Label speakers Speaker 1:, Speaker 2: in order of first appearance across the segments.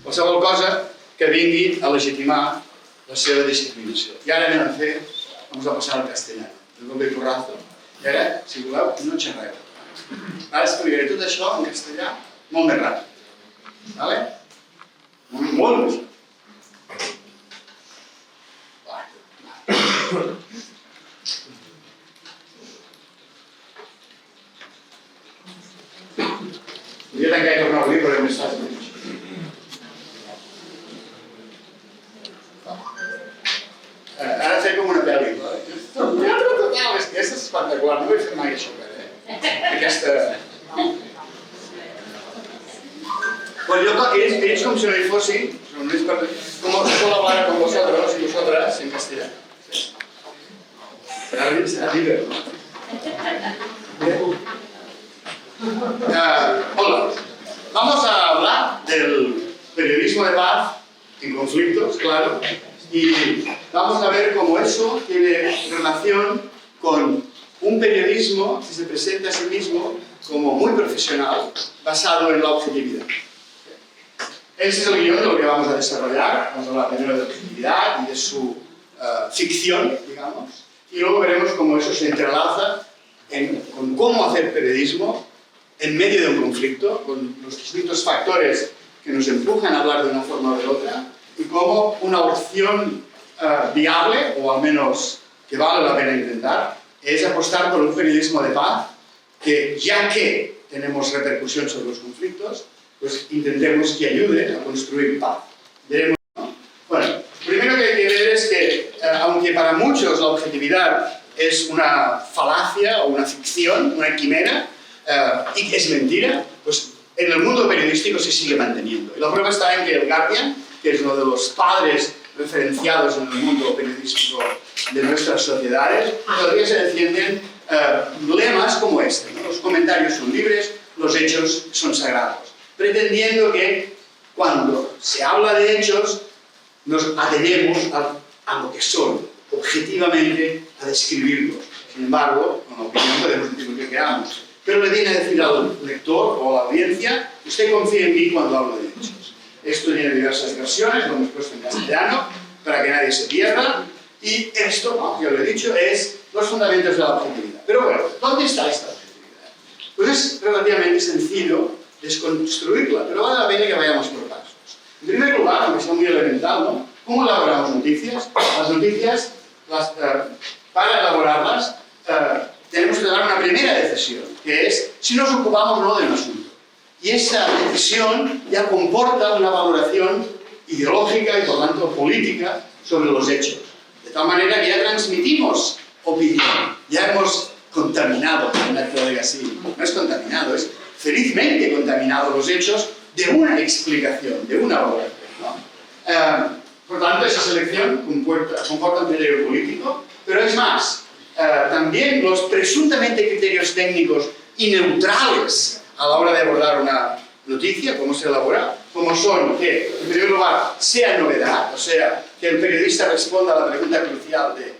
Speaker 1: qualsevol cosa que vingui a legitimar la seva discriminació. I ara anem a fer, vamos a passar al castellà, el doble porrazo, i ara, si voleu, no xerreu. Ara explicaré tot això en castellà molt més ràpid. Vale? Molt més ràpid. Podria tancar i tornar a obrir, però és més fàcil. Ara fer com una pel·li. És que és espectacular, no ho he fet mai això, aquesta... Ells com si no hi fossin, como solo hablar con vosotros y vosotras en castellano. Será libre. Hola, vamos a hablar del periodismo de paz en conflictos, claro, y vamos a ver cómo eso tiene relación con un periodismo que se presenta a sí mismo como muy profesional, basado en la objetividad. Ese es el guión de lo que vamos a desarrollar. Vamos a hablar primero de la objetividad y de su ficción, digamos, y luego veremos cómo eso se entrelaza con cómo hacer periodismo en medio de un conflicto, con los distintos factores que nos empujan a hablar de una forma o de otra, y cómo una opción viable, o al menos que vale la pena intentar, es apostar por un periodismo de paz que, ya que tenemos repercusión sobre los conflictos, pues intentemos que ayude a construir paz. Veremos, ¿no? Bueno, primero que hay que ver es que, aunque para muchos la objetividad es una falacia o una ficción, una quimera, y que es mentira, pues en el mundo periodístico se sigue manteniendo. Y la prueba está en que el Guardian, que es uno de los padres referenciados en el mundo periodístico de nuestras sociedades, todavía se defienden lemas como este, ¿no? Los comentarios son libres, los hechos son sagrados, pretendiendo que cuando se habla de hechos nos atenemos a lo que son, objetivamente, a describirlos. Sin embargo, con la opinión podemos decir lo que queramos, pero le viene a decir al lector o a la audiencia: usted confía en mí cuando hablo de hechos. Esto tiene diversas versiones, lo hemos puesto en castellano para que nadie se pierda, y esto, como ya lo he dicho, es los fundamentos de la objetividad. Pero bueno, ¿dónde está esta objetividad? Pues es relativamente sencillo desconstruirla, pero vale la pena que vayamos por pasos. En primer lugar, aunque sea muy elemental, ¿no? ¿Cómo elaboramos noticias? Las noticias, para elaborarlas, tenemos que dar una primera decisión, que es si nos ocupamos o no de un asunto. Y esa decisión ya comporta una valoración ideológica y, por tanto, política sobre los hechos. De tal manera que ya transmitimos opinión, ya hemos contaminado, no es contaminado, es felizmente contaminado los hechos de una explicación, de una valoración, ¿no? Por tanto, esa selección comporta un criterio político, pero es más, también los presuntamente criterios técnicos y neutrales a la hora de abordar una noticia, cómo se elabora, como son que, en primer lugar, sea novedad, o sea, que el periodista responda a la pregunta crucial de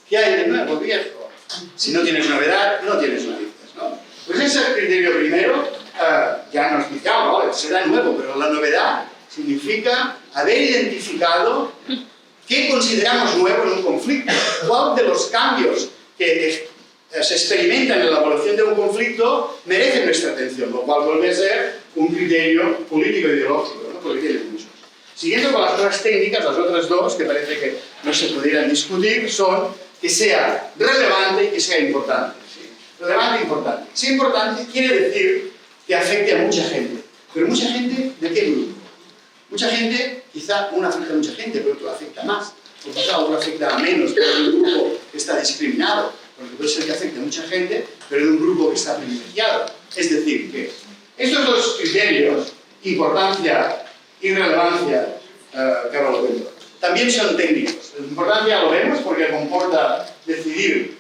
Speaker 1: ¿qué hay de nuevo, viejo? Si no tienes novedad, no tienes noticias, ¿no? Pues ese criterio primero ya nos dice algo, ¿vale? Será nuevo, pero la novedad significa haber identificado qué consideramos nuevo en un conflicto, cuál de los cambios que se experimentan en la evaluación de un conflicto merecen nuestra atención, lo cual vuelve a ser un criterio político-ideológico, ¿no? Porque tiene muchos. Siguiendo con las cosas técnicas, las otras dos, que parece que no se pudieran discutir, son que sea relevante y que sea importante. ¿Sí? Relevante e importante. Si importante quiere decir que afecte a mucha gente. Pero mucha gente, ¿de qué grupo? Mucha gente, quizá uno afecta a mucha gente, pero otro afecta más. O quizá uno afecta a menos, pero hay un grupo que está discriminado. Porque puede ser que afecte a mucha gente, pero de un grupo que está privilegiado. Es decir, que estos dos criterios, importancia y relevancia, que ahora lo cuento, también son técnicos. La importancia lo vemos porque comporta decidir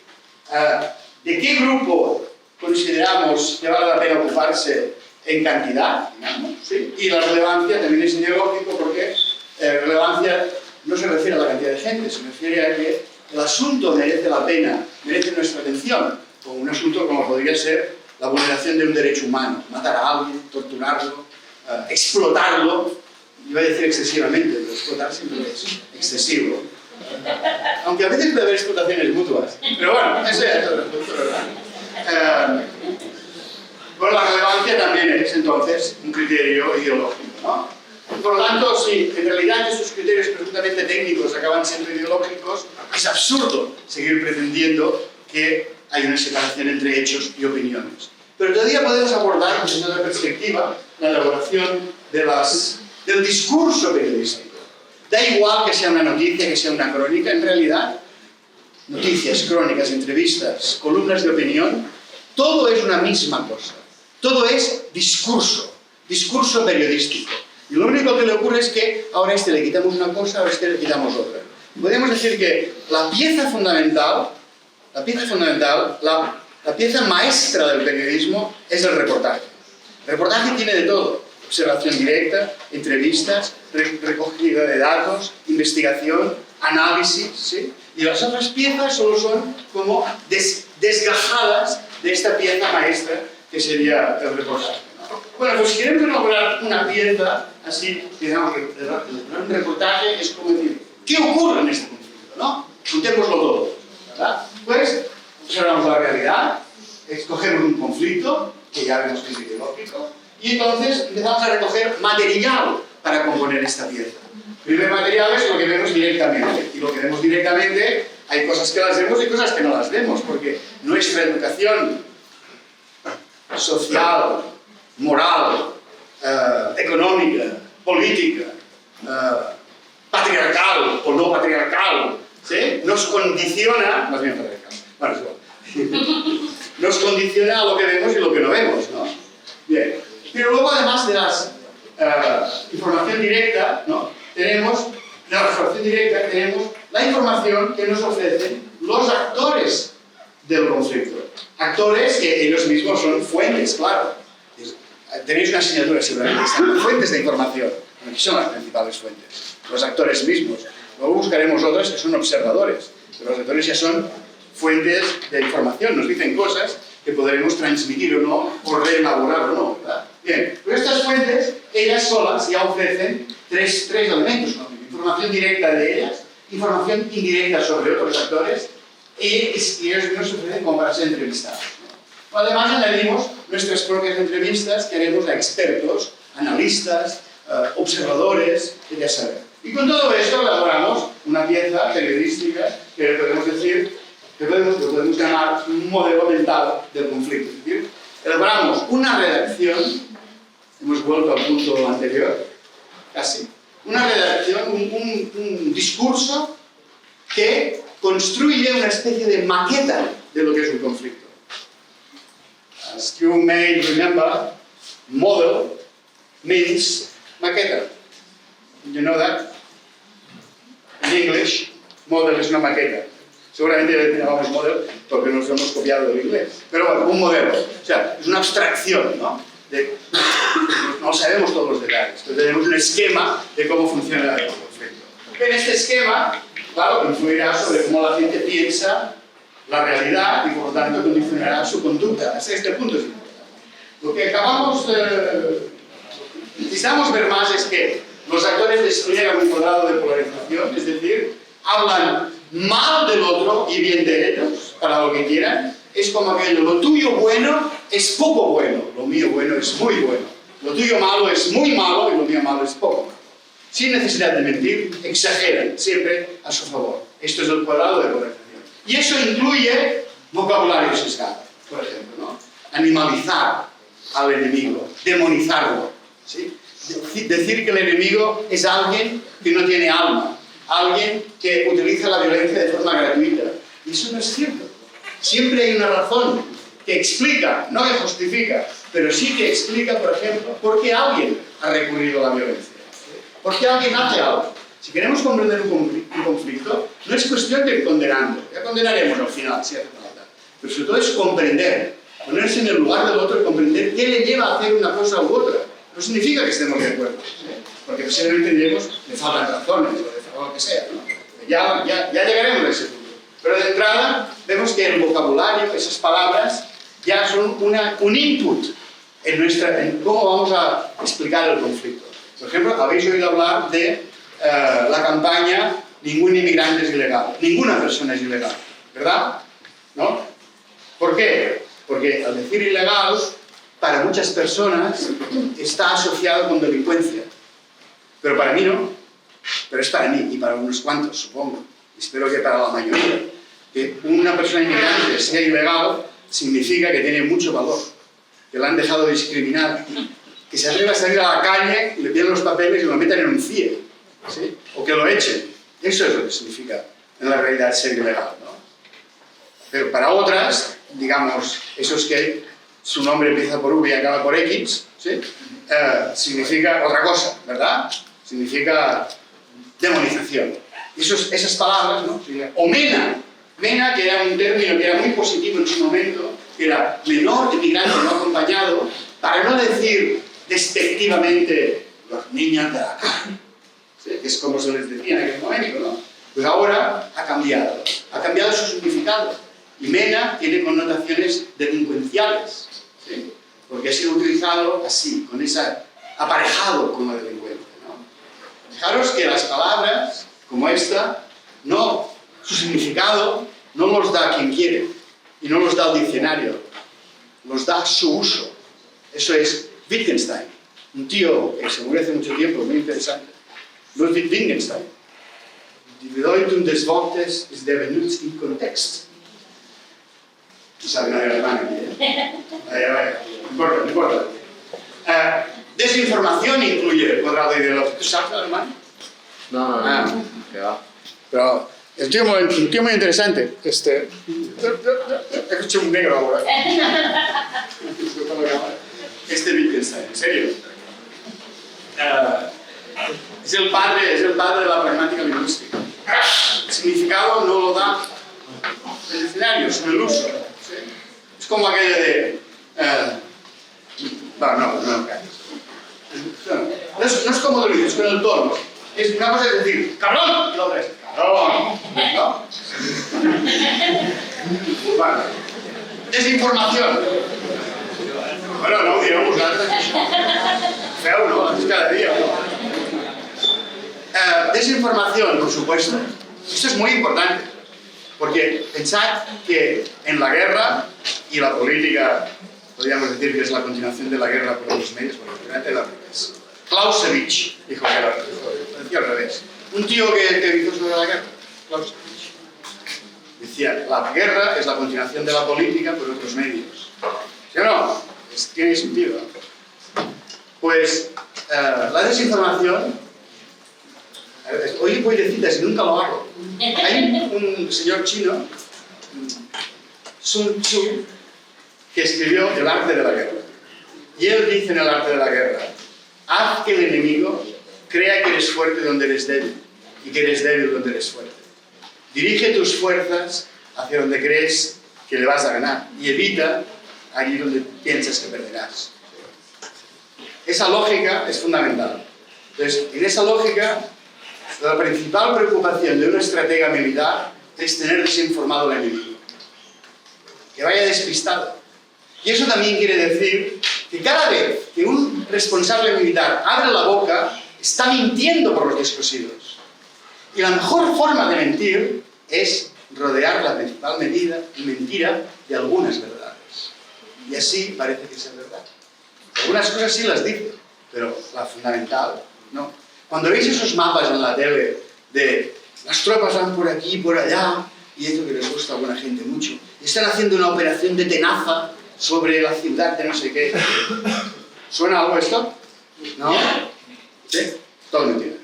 Speaker 1: de qué grupo consideramos que vale la pena ocuparse en cantidad, digamos, ¿sí? Y la relevancia también es ideológico porque relevancia no se refiere a la cantidad de gente, se refiere a que el asunto merece la pena, merece nuestra atención, como un asunto como podría ser la vulneración de un derecho humano, matar a alguien, torturarlo, explotarlo, iba a decir excesivamente, pero explotar siempre es excesivo. Aunque a veces puede haber explotaciones mutuas. Pero bueno, eso ya es otro punto, ¿verdad? Bueno, la relevancia también es, entonces, un criterio ideológico, ¿no? Por lo tanto, si en realidad estos criterios presuntamente técnicos acaban siendo ideológicos, es absurdo seguir pretendiendo que hay una separación entre hechos y opiniones. Pero todavía podemos abordar desde otra perspectiva la elaboración del discurso periodístico. Da igual que sea una noticia, que sea una crónica, en realidad, noticias, crónicas, entrevistas, columnas de opinión, todo es una misma cosa. Todo es discurso periodístico. Y lo único que le ocurre es que ahora a este le quitamos una cosa, ahora a este le quitamos otra. Podemos decir que la pieza fundamental, la pieza maestra del periodismo es el reportaje. El reportaje tiene de todo: observación directa, entrevistas, recogida de datos, investigación, análisis, ¿sí? Y las otras piezas solo son como desgajadas de esta pieza maestra que sería el reportaje, ¿no? Bueno, pues si queremos elaborar una pieza así, digamos, un reportaje es como decir, ¿qué ocurre en este conflicto, no? Contémoslo todo, ¿verdad? Pues observamos la realidad, escogemos un conflicto, que ya vemos que es ideológico, y entonces empezamos a recoger material para componer esta pieza. El primer material es lo que vemos directamente, y lo que vemos directamente hay cosas que las vemos y cosas que no las vemos, porque nuestra educación social, moral, económica, política, patriarcal o no patriarcal, ¿sí? Nos condiciona, más bien patriarcal, bueno, es igual, nos condiciona a lo que vemos y lo que no vemos, ¿no? Bien, pero luego además de la información directa, ¿no? tenemos la información que nos ofrecen los actores del conflicto. Actores que ellos mismos son fuentes, claro. Tenéis una asignatura seguramente, están fuentes de información. Aquí son las principales fuentes, los actores mismos. Luego buscaremos otras que son observadores, pero los actores ya son fuentes de información, nos dicen cosas que podremos transmitir o no, o reelaborar o no, ¿verdad? Bien, pero estas fuentes, ellas solas ya ofrecen tres elementos, ¿no? Información directa de ellas, información indirecta sobre otros actores, y ellos nos ofrecen como para ser entrevistados, ¿no? Además añadimos nuestras propias entrevistas que haremos a expertos, analistas, observadores, ya saben. Y con todo esto elaboramos una pieza periodística que podemos decir, que podemos llamar un modelo mental del conflicto. Es decir, elaboramos una redacción, hemos vuelto al punto anterior, casi, una redacción, un discurso que construye una especie de maqueta de lo que es un conflicto. As you may remember, model means maqueta. You know that? In English, model es una maqueta. Seguramente le llamamos modelo porque nos hemos copiado del inglés. Pero bueno, un modelo. O sea, es una abstracción, ¿no? No sabemos todos los detalles, pero tenemos un esquema de cómo funciona el conflicto. En este esquema, claro, influirá sobre cómo la gente piensa la realidad y por lo tanto condicionará su conducta. Hasta este punto es importante. Lo que necesitamos ver más es que los actores despliegan un cuadrado de polarización, es decir, hablan mal del otro y bien de ellos, para lo que quieran. Es como aquello, lo tuyo bueno es poco bueno, lo mío bueno es muy bueno. Lo tuyo malo es muy malo y lo mío malo es poco malo. Sin necesidad de mentir, exageran siempre a su favor. Esto es el cuadrado de polarización. Y eso incluye vocabulario sesgado, por ejemplo, ¿no? Animalizar al enemigo, demonizarlo, ¿sí? Decir que el enemigo es alguien que no tiene alma, alguien que utiliza la violencia de forma gratuita. Y eso no es cierto. Siempre hay una razón que explica, no que justifica, pero sí que explica, por ejemplo, por qué alguien ha recurrido a la violencia. ¿Por qué alguien hace algo? Si queremos comprender un conflicto, no es cuestión de condenarlo. Ya condenaremos al final, si hace falta. Pero sobre todo es comprender, ponerse en el lugar del otro y comprender qué le lleva a hacer una cosa u otra. No significa que estemos de acuerdo, ¿sí? Porque posiblemente diremos le faltan razones o lo que sea, ¿no? Ya llegaremos a ese punto. Pero de entrada vemos que el vocabulario, esas palabras, ya son un input en cómo vamos a explicar el conflicto. Por ejemplo, habéis oído hablar de la campaña "Ningún inmigrante es ilegal", ninguna persona es ilegal, ¿verdad? ¿No? ¿Por qué? Porque al decir ilegal, para muchas personas está asociado con delincuencia, pero para mí no, pero es para mí y para unos cuantos, supongo, espero que para la mayoría. Que una persona inmigrante sea ilegal significa que tiene mucho valor, que la han dejado discriminar, que se atreve a salir a la calle y le piden los papeles y lo metan en un CIE, ¿sí? O que lo echen. Eso es lo que significa en la realidad ser ilegal, ¿no? Pero para otras, digamos, esos que su nombre empieza por V y acaba por X, ¿sí? Significa otra cosa, ¿verdad? Significa demonización. Esas palabras, ¿no? O MENA, que era un término que era muy positivo en su momento, que era menor, inmigrante no acompañado, para no decir despectivamente los niños de la calle, ¿sí? Que es como se les decía en aquel momento, ¿no? Pues ahora ha cambiado su significado. Y MENA tiene connotaciones delincuenciales, ¿sí? Porque ha sido utilizado así, con esa aparejado con la delincuencia, ¿no? Fijaros que las palabras como esta, su significado no los da quien quiere y no los da el diccionario, los da su uso. Eso es Wittgenstein, un tío que se murió hace mucho tiempo, muy interesante. Ludwig Wittgenstein. Die Bedeutung des Wortes ist der benutzt im Kontext. No sabe nada de alemán aquí, ¿eh? Vaya, no importa. Desinformación incluye el cuadrado ideológico. ¿Tú sabes alemán?
Speaker 2: No. ¿Qué va?
Speaker 1: Pero el tío un tío muy interesante. He hecho un negro ahora. Wittgenstein, en serio. Es el padre de la pragmática lingüística. El significado no lo da el diccionario, sino el uso. ¿Sí? Es como aquello de... No es como lo dices, con el tono. Una cosa es decir, ¡cabrón! Y la otra es, ¡cabrón! ¿No? Vale. Desinformación. Bueno, no, digamos, feo, ¿no? Es cada día, ¿no? Desinformación, por supuesto. Esto es muy importante. Porque pensad que en la guerra y la política, podríamos decir que es la continuación de la guerra por los medios, porque realmente la revés. Clausewitz dijo que era decía al revés. Un tío que hizo sobre la guerra, Clausewitz, decía, la guerra es la continuación de la política por otros medios. ¿Sí o no? Tiene sentido. Pues la desinformación, hoy voy de citas y nunca lo hago. Hay un señor chino, Sun Tzu, que escribió El arte de la guerra. Y él dice en El arte de la guerra, haz que el enemigo crea que eres fuerte donde eres débil y que eres débil donde eres fuerte. Dirige tus fuerzas hacia donde crees que le vas a ganar y evita allí donde piensas que perderás. Esa lógica es fundamental. Entonces, en esa lógica, la principal preocupación de un estratega militar es tener desinformado al enemigo. Que vaya despistado. Y eso también quiere decir que cada vez que un responsable militar abre la boca, está mintiendo por los descosidos. Y la mejor forma de mentir es rodear la principal mentira de algunas verdades. Y así parece que es verdad. Algunas cosas sí las dice, pero la fundamental no. Cuando veis esos mapas en la tele de las tropas van por aquí y por allá, y esto que les gusta a alguna gente mucho, y están haciendo una operación de tenaza sobre la ciudad de no sé qué. ¿Suena algo esto? ¿No? ¿Sí? Todo mentira.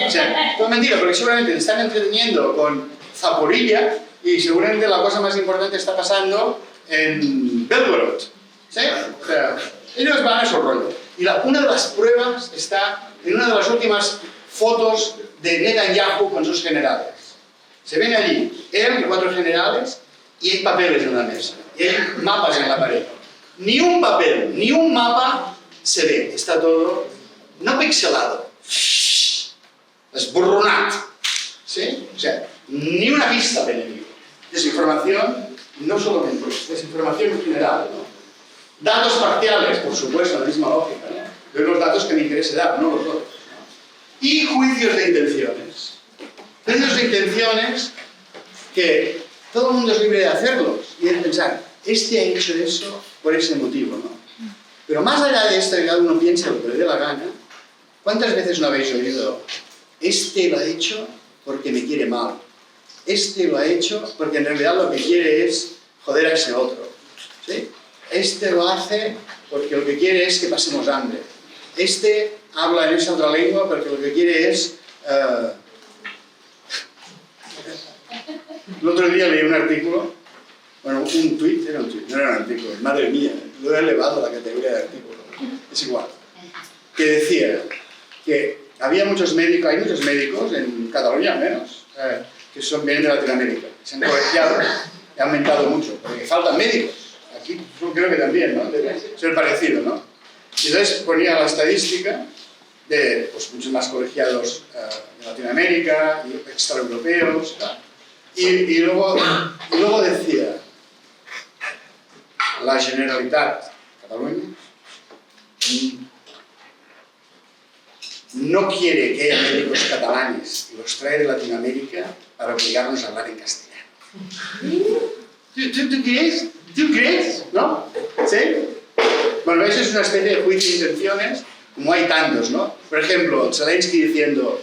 Speaker 1: O sea, todo mentira, porque seguramente te están entreteniendo con Zaporilla y seguramente la cosa más importante está pasando en Belgorod. ¿Sí? O sea, ellos van a esos rollos. Y una de las pruebas está en una de las últimas fotos de Netanyahu con sus generales. Se ven allí él y 4 generales y hay papeles en la mesa. Y hay mapas en la pared. Ni un papel, ni un mapa se ve. Está todo, no pixelado, esborronat. ¿Sí? O sea, ni una pista de enemigo. Desinformación, no solamente, desinformación en general, ¿no? Datos parciales, por supuesto, la misma lógica, ¿no? doy los datos que me interese dar, no los otros. ¿No? Y juicios de intenciones. Juicios de intenciones que todo el mundo es libre de hacerlos y de pensar, este ha hecho eso por ese motivo, ¿no? Pero más allá de esto, que cada uno piense lo que le dé la gana, ¿cuántas veces no habéis oído? Este lo ha hecho porque me quiere mal. Este lo ha hecho porque en realidad lo que quiere es joder a ese otro. ¿Sí? Este lo hace porque lo que quiere es que pasemos hambre. Este habla en esa otra lengua porque lo que quiere es... El otro día leí un artículo, bueno, un tuit, no era un artículo, madre mía, lo he elevado a la categoría de artículo, es igual, que decía que había muchos médicos, hay muchos médicos, en Cataluña al menos, que vienen de Latinoamérica, se han colegiado y ha aumentado mucho, porque faltan médicos, aquí creo que también, ¿no? Debe ser parecido, ¿no? Y entonces ponía la estadística de pues, muchos más colegiados de Latinoamérica, y extraeuropeos, y luego decía, la Generalitat Catalunya no quiere que haya médicos catalanes y los trae de Latinoamérica para obligarnos a hablar en castellano. ¿Tú crees? ¿Tú crees? ¿No? ¿Sí? Bueno, eso es una especie de juicio de intenciones, como hay tantos, ¿no? Por ejemplo, Zelensky diciendo,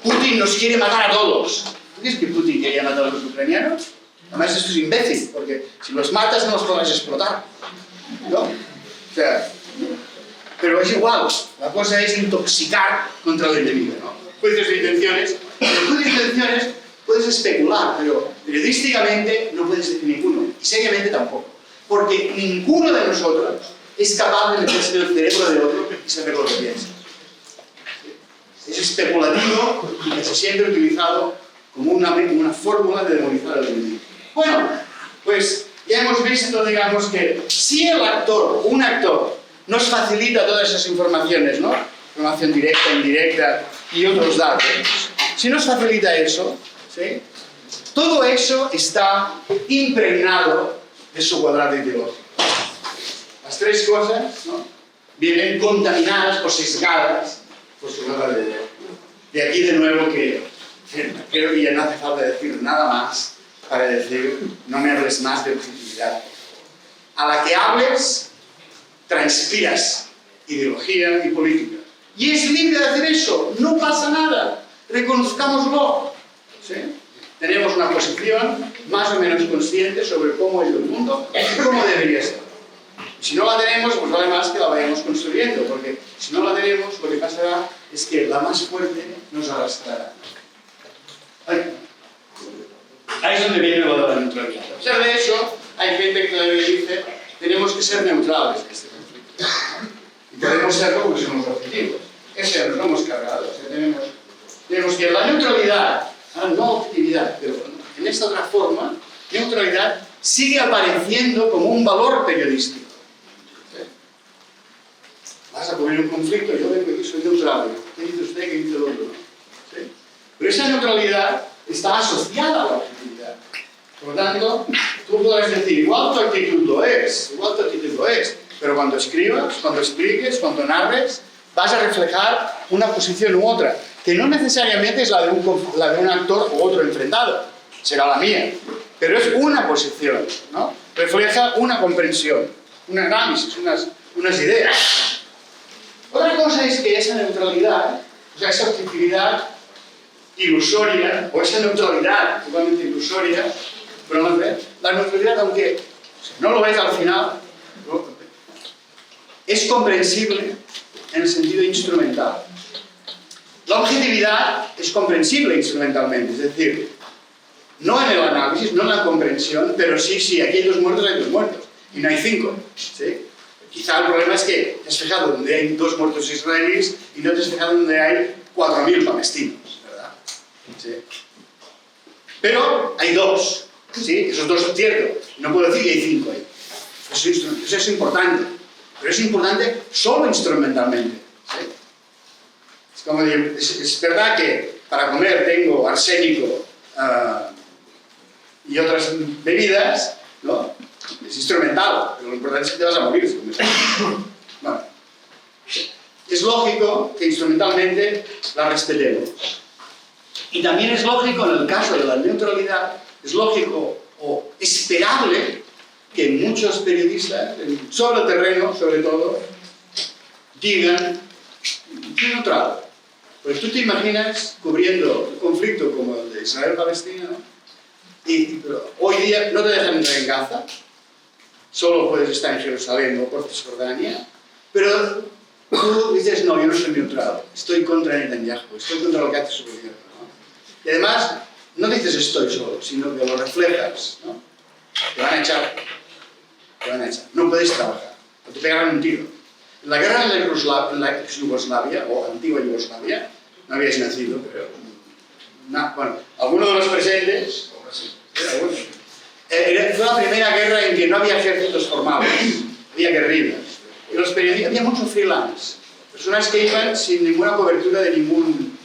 Speaker 1: Putin nos quiere matar a todos. ¿Tú crees que Putin quería matar a los ucranianos? Además, esto es imbécil, porque si los matas no los podrás explotar, ¿no? O sea, pero es igual, la cosa es intoxicar contra el enemigo, ¿no? Juicios de intenciones. En juicios de intenciones puedes especular, pero periodísticamente no puedes decir ninguno, y seriamente tampoco, porque ninguno de nosotros es capaz de meterse en el cerebro de otro y saber lo que piensa. Es especulativo y que se siente utilizado como una fórmula de demonizar al enemigo. Bueno, pues ya hemos visto, digamos, que si el actor, un actor, nos facilita todas esas informaciones, ¿no? Información directa, indirecta y otros datos. Si nos facilita eso, ¿sí? Todo eso está impregnado de su cuadrado ideológico. Las tres cosas, ¿no? Vienen contaminadas o sesgadas por su cuadrado ideológico. De aquí de nuevo que creo que ya no hace falta decir nada más para decir, no me hables más de objetividad. A la que hables, transpiras ideología y política. Y es libre de hacer eso, no pasa nada, reconozcámoslo. ¿Sí? Tenemos una posición más o menos consciente sobre cómo es el mundo y cómo debería ser. Y si no la tenemos, pues vale más que la vayamos construyendo, porque si no la tenemos, lo que pasará es que la más fuerte nos arrastrará. Ahí es donde viene lo de la neutralidad. A pesar de eso, hay gente que todavía dice tenemos que ser neutrales en este conflicto. Y podemos serlo porque somos objetivos. Ese nos lo hemos cargado. O sea, tenemos que la neutralidad, no objetividad, pero en esta otra forma, neutralidad sigue apareciendo como un valor periodístico. ¿Sí? Vas a poner un conflicto, yo vengo aquí, soy neutral. ¿Qué dice usted? ¿Qué dice el otro? ¿Sí? Pero esa neutralidad está asociada a la objetividad. Por lo tanto, tú podrás decir, igual tu actitud lo es, pero cuando escribas, cuando expliques, cuando narres, vas a reflejar una posición u otra, que no necesariamente es la de un actor u otro enfrentado, será la mía, pero es una posición, ¿no? Refleja una comprensión, un análisis, unas ideas. Otra cosa es que esa neutralidad, o sea, esa objetividad ilusoria, o esa neutralidad totalmente ilusoria, pero la neutralidad, aunque no lo ves al final, es comprensible en el sentido instrumental. La objetividad es comprensible instrumentalmente, es decir, no en el análisis, no en la comprensión, pero sí, aquí hay dos muertos, y no hay 5, ¿sí? Quizá el problema es que te has fijado donde hay 2 muertos israelíes y no te has fijado donde hay 4.000 palestinos, ¿verdad? ¿Sí? Pero hay 2, ¿sí? Esos 2 son ciertos, no puedo decir que hay 5 ahí. Eso es importante, pero es importante solo instrumentalmente, ¿sí? Es como decir, es verdad que para comer tengo arsénico y otras bebidas, ¿no? Es instrumental, pero lo importante es que te vas a morir si comes. Bueno. es lógico que instrumentalmente la respetemos. Y también es lógico, en el caso de la neutralidad, es lógico o esperable que muchos periodistas, sobre el terreno, sobre todo, digan, soy neutral. Pues tú te imaginas cubriendo un conflicto como el de Israel-Palestina, pero hoy día no te dejan entrar en Gaza, solo puedes estar en Jerusalén o por Cisjordania, pero tú dices, no, yo no soy neutral, estoy contra Netanyahu, estoy contra lo que hace su gobierno, ¿no? Y además, no dices estoy solo, sino que lo reflejas, ¿no? Te van a echar, no puedes trabajar, o te pegarán un tiro. En la guerra de la Yugoslavia, o antigua Yugoslavia, no habíais nacido, pero... bueno, algunos de los presentes... fue la primera guerra en que no había ejércitos formales, había guerrillas. Y los periodistas, había mucho freelance. Personas que iban sin ninguna cobertura de ningún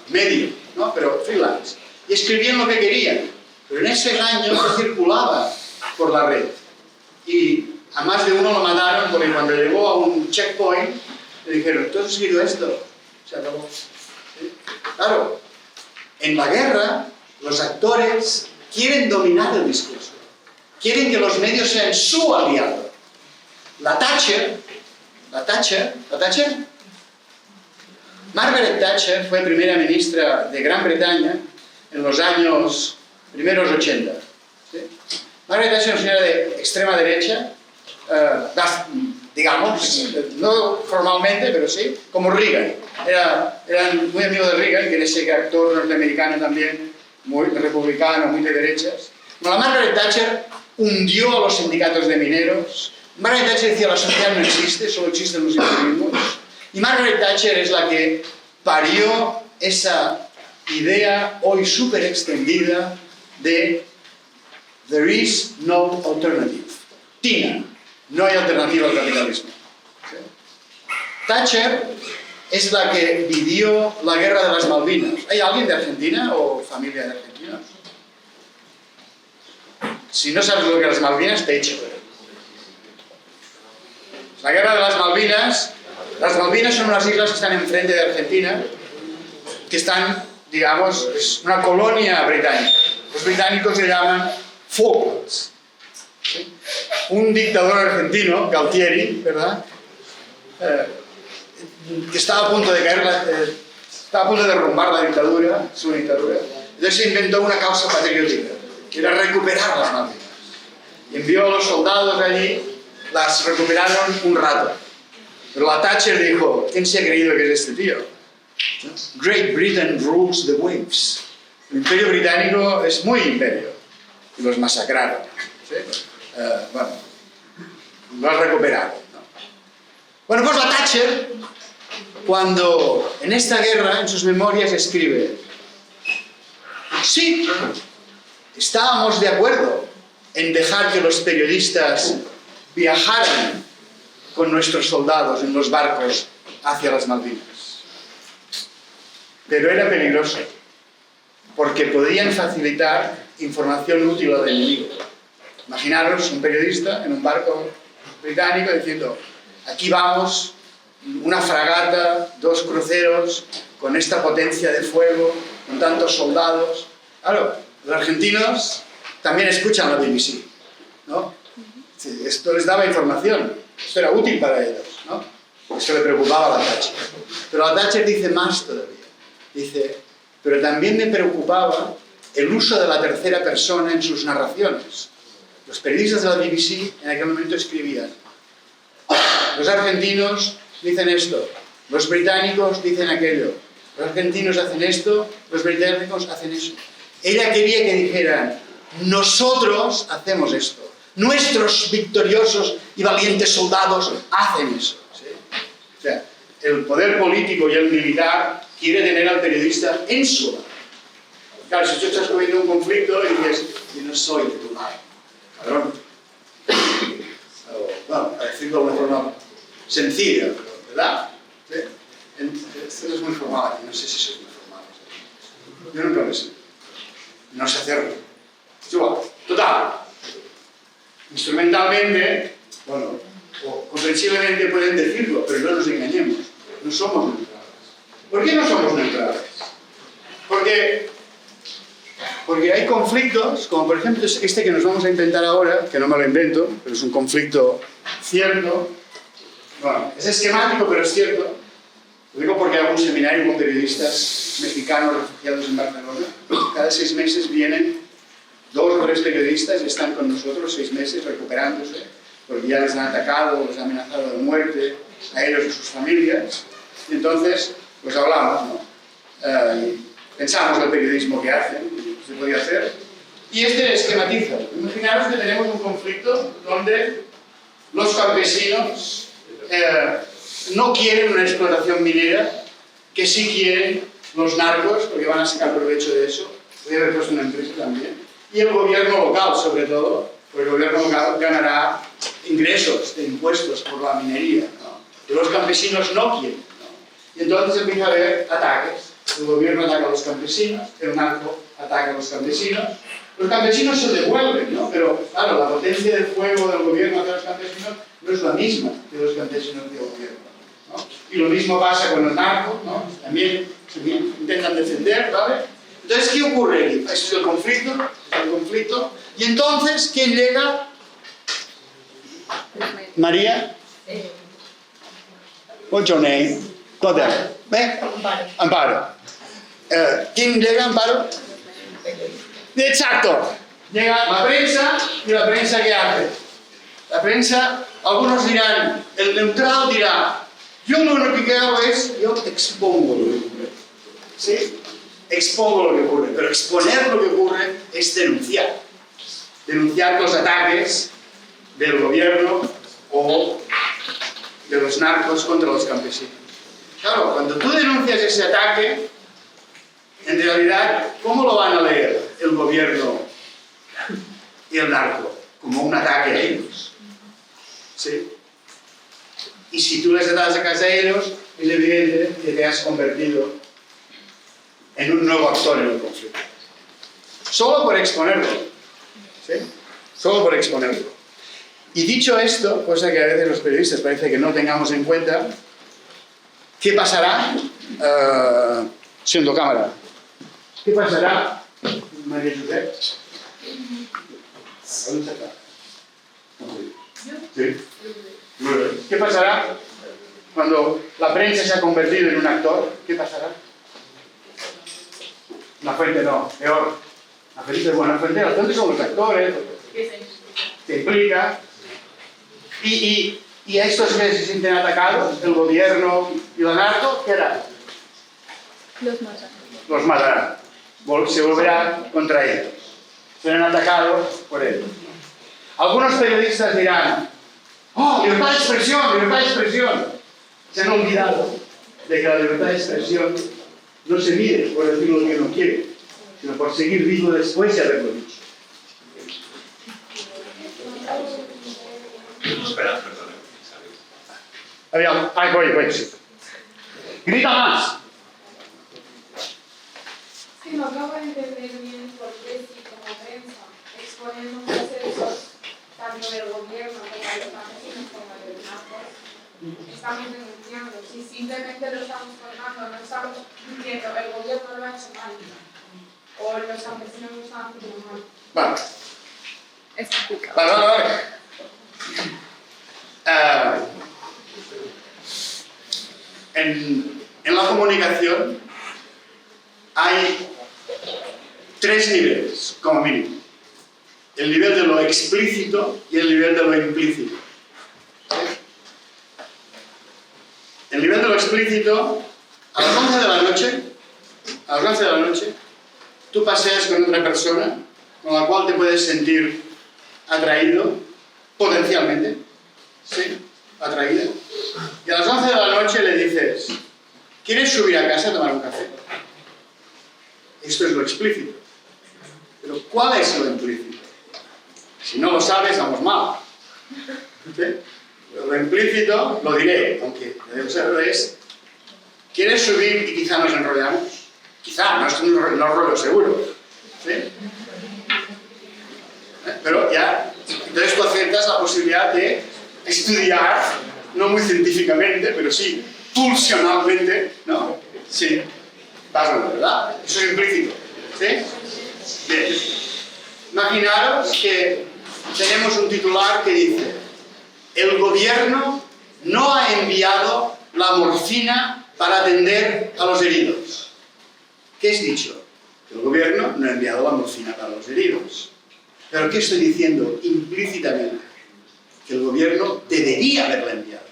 Speaker 1: medio, ¿no? Pero freelance. Y escribían lo que querían. Pero en ese año circulaba por la red. Y a más de uno lo mataron porque cuando llegó a un checkpoint le dijeron, ¿tú has escrito esto? Se acabó. ¿Sí? Claro, en la guerra los actores quieren dominar el discurso. Quieren que los medios sean su aliado. Margaret Thatcher fue primera ministra de Gran Bretaña en los años primeros 80. ¿Sí? Margaret Thatcher es una señora de extrema derecha, digamos, no formalmente, pero sí, como Reagan. Era muy amigo de Reagan, que era ese actor norteamericano también, muy republicano, muy de derechas. Bueno, la Margaret Thatcher hundió a los sindicatos de mineros. Margaret Thatcher decía, la sociedad no existe, solo existen los individuos. Y Margaret Thatcher es la que parió esa idea hoy súper extendida de there is no alternative. TINA, no hay alternativa al capitalismo. ¿Sí? Thatcher es la que vivió la guerra de las Malvinas. ¿Hay alguien de Argentina o familia de argentinos? Si no sabes lo que es las Malvinas, te echo. La guerra de las Malvinas son unas islas que están enfrente de Argentina, que están, digamos, es una colonia británica. Los británicos se llaman Falklands. ¿Sí? Un dictador argentino, Galtieri, ¿verdad? Que estaba a punto de caer, estaba a punto de derrumbar la dictadura, su dictadura. Entonces se inventó una causa patriótica, que era recuperar las Malvinas. Y envió a los soldados allí, las recuperaron un rato. Pero la Thatcher dijo, ¿quién se ha creído que es este tío? Great Britain rules the waves. El imperio británico es muy imperio. Y los masacraron. ¿Sí? Bueno, los recuperaron, ¿no? Bueno, pues la Thatcher, cuando en esta guerra, en sus memorias, escribe, sí, estábamos de acuerdo en dejar que los periodistas viajaran con nuestros soldados en los barcos hacia las Malvinas. Pero era peligroso, porque podían facilitar información útil al enemigo. Imaginaros un periodista en un barco británico diciendo, aquí vamos, una fragata, 2 cruceros, con esta potencia de fuego, con tantos soldados. Claro, los argentinos también escuchan la BBC, ¿no? Esto les daba información, esto era útil para ellos, ¿no? Esto le preocupaba a la Thatcher. Pero la Thatcher dice más todavía. Dice, pero también me preocupaba el uso de la tercera persona en sus narraciones. Los periodistas de la BBC en aquel momento escribían, los argentinos dicen esto, los británicos dicen aquello, los argentinos hacen esto, los británicos hacen eso. Ella quería que dijeran, nosotros hacemos esto, nuestros victoriosos y valientes soldados hacen eso. ¿Sí? O sea, el poder político y el militar quiere tener al periodista en su lado. Claro, si tú estás comiendo un conflicto y dices, yo no soy de tu lado, cabrón. Bueno, para decirlo de una forma sencilla, ¿verdad? ¿Sí? Esto es muy formal aquí, no sé si sois muy formales. Yo nunca lo sé. No sé hacerlo. Es igual. Total. Instrumentalmente, bueno, o comprensiblemente pueden decirlo, pero no nos engañemos. No somos neutrales. ¿Por qué no somos neutrales? Porque hay conflictos, como por ejemplo este que nos vamos a inventar ahora, que no me lo invento, pero es un conflicto cierto. Bueno, es esquemático, pero es cierto. Lo digo porque hago un seminario con periodistas mexicanos refugiados en Barcelona. Cada 6 meses vienen 2 o 3 periodistas y están con nosotros 6 meses recuperándose, porque ya les han atacado, les han amenazado de muerte, a ellos y sus familias. Y entonces, pues hablamos, ¿no? Pensamos el periodismo que hacen, que se podía hacer. Y este esquematiza. Imaginaros que tenemos un conflicto donde los campesinos no quieren una explotación minera, que sí quieren los narcos, porque van a sacar provecho de eso. Podría haber puesto una empresa también. Y el gobierno local, sobre todo, porque el gobierno local ganará ingresos de impuestos por la minería, ¿no? Que los campesinos no quieren, ¿no? Y entonces empieza a haber ataques. El gobierno ataca a los campesinos, el narco ataca a los campesinos se devuelven, ¿no? Pero claro, la potencia del fuego del gobierno hacia los campesinos no es la misma que los campesinos del gobierno, ¿no? Y lo mismo pasa con el narco, ¿no? También se intentan defender, ¿vale? Entonces, ¿qué ocurre aquí? Este es el conflicto, y entonces, ¿quién llega? María? What's your name? Go there. ¿Ve? Amparo. ¿Quién llega, Amparo? Exacto. Llega la prensa, y la prensa ¿qué hace? La prensa, algunos dirán, el neutral dirá, yo lo que hago es, yo expongo lo que ocurre. ¿Sí? Expongo lo que ocurre, pero exponer lo que ocurre es denunciar. Denunciar los ataques del gobierno o de los narcos contra los campesinos. Claro, cuando tú denuncias ese ataque, en realidad, ¿cómo lo van a leer el gobierno y el narco? Como un ataque a ellos. ¿Sí? Y si tú les atacas a ellos, es evidente que te has convertido en un nuevo actor en el conflicto. Solo por exponerlo. ¿Sí? Solo por exponerlo. Y dicho esto, cosa que a veces los periodistas parece que no tengamos en cuenta, ¿qué pasará? Siendo cámara. ¿Qué pasará, María José? ¿Sí? ¿Qué pasará cuando la prensa se ha convertido en un actor? ¿Qué pasará? La fuente no, peor. La fuente es buena. La fuente, ¿dónde son los actores? Se implica. Y a estos que se sienten atacados, el gobierno y la narco, ¿qué hará? Los matarán. Se volverá contra ellos. Serán atacados por ellos. Algunos periodistas dirán, ¡oh, libertad de expresión, libertad de expresión! Se han olvidado de que la libertad de expresión no se mide por decir lo que uno quiere, sino por seguir vivo después de haberlo dicho.
Speaker 3: Espera, perdón.
Speaker 1: Voy. Grita más.
Speaker 4: Sí, no acabo de entender bien por qué si como prensa exponemos procesos tanto del gobierno como de los campesinos como de los narcos, estamos denunciando. Si simplemente lo estamos contando, no estamos diciendo el gobierno lo ha hecho mal o los campesinos lo están haciendo mal.
Speaker 1: Vale.
Speaker 4: Es complicado.
Speaker 1: Vale. En la comunicación hay 3 niveles, como mínimo. El nivel de lo explícito y el nivel de lo implícito. El nivel de lo explícito, a las 11 de la noche, tú paseas con otra persona con la cual te puedes sentir atraído, potencialmente, ¿sí? Atraído. Y a las 11 de la noche le dices, ¿quieres subir a casa a tomar un café? Esto es lo explícito. Pero ¿cuál es lo implícito? Si no lo sabes, vamos mal. ¿Sí? Lo implícito, lo diré, aunque debo saberlo, es ¿quieres subir y quizá nos enrollamos? Quizá, no rollo seguro. ¿Sí? Pero ya, entonces tú aceptas la posibilidad de estudiar, no muy científicamente, pero sí pulsionalmente, ¿no? Sí, pasan, ¿verdad? Eso es implícito, ¿sí? Bien. Imaginaros que tenemos un titular que dice: el gobierno no ha enviado la morfina para atender a los heridos. ¿Qué es dicho? El gobierno no ha enviado la morfina para los heridos. ¿Pero qué estoy diciendo implícitamente? Que el gobierno debería haberla enviado.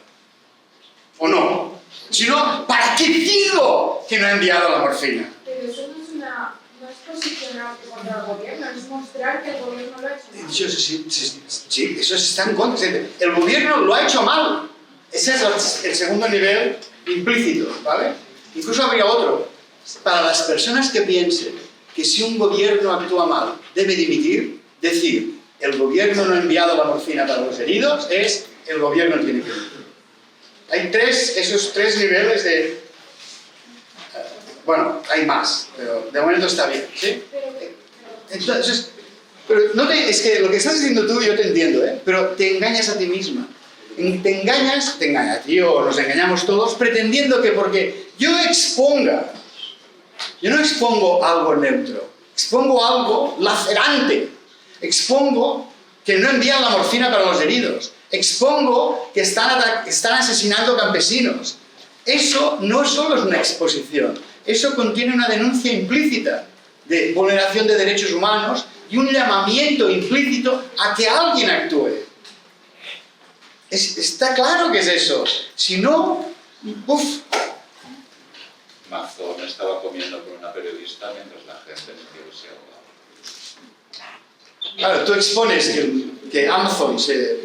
Speaker 1: ¿O no? Si no, ¿para qué digo que no ha enviado la morfina?
Speaker 4: Pero eso no es posicionarte contra el gobierno, es mostrar que el gobierno lo ha hecho mal.
Speaker 1: Sí, eso está en contra. El gobierno lo ha hecho mal. Ese es el segundo nivel implícito, ¿vale? Incluso habría otro. Para las personas que piensen que si un gobierno actúa mal debe dimitir, decir: el gobierno no ha enviado la morfina para los heridos, es el gobierno tiene que dimitir. Hay esos tres niveles de... bueno, hay más, pero de momento está bien, ¿sí? Entonces, pero es que lo que estás diciendo tú yo te entiendo, ¿eh? Pero te engañas a ti misma. Te engañas a ti o nos engañamos todos pretendiendo que porque yo no expongo algo neutro, expongo algo lacerante, expongo que no envían la morfina para los heridos, expongo que están asesinando campesinos. Eso no solo es una exposición, eso contiene una denuncia implícita de vulneración de derechos humanos y un llamamiento implícito a que alguien actúe. Está claro que es eso. Si no, ¡uf!
Speaker 3: Mazón estaba comiendo con una periodista mientras la gente se ahogaba.
Speaker 1: Claro, tú expones que Amazon se...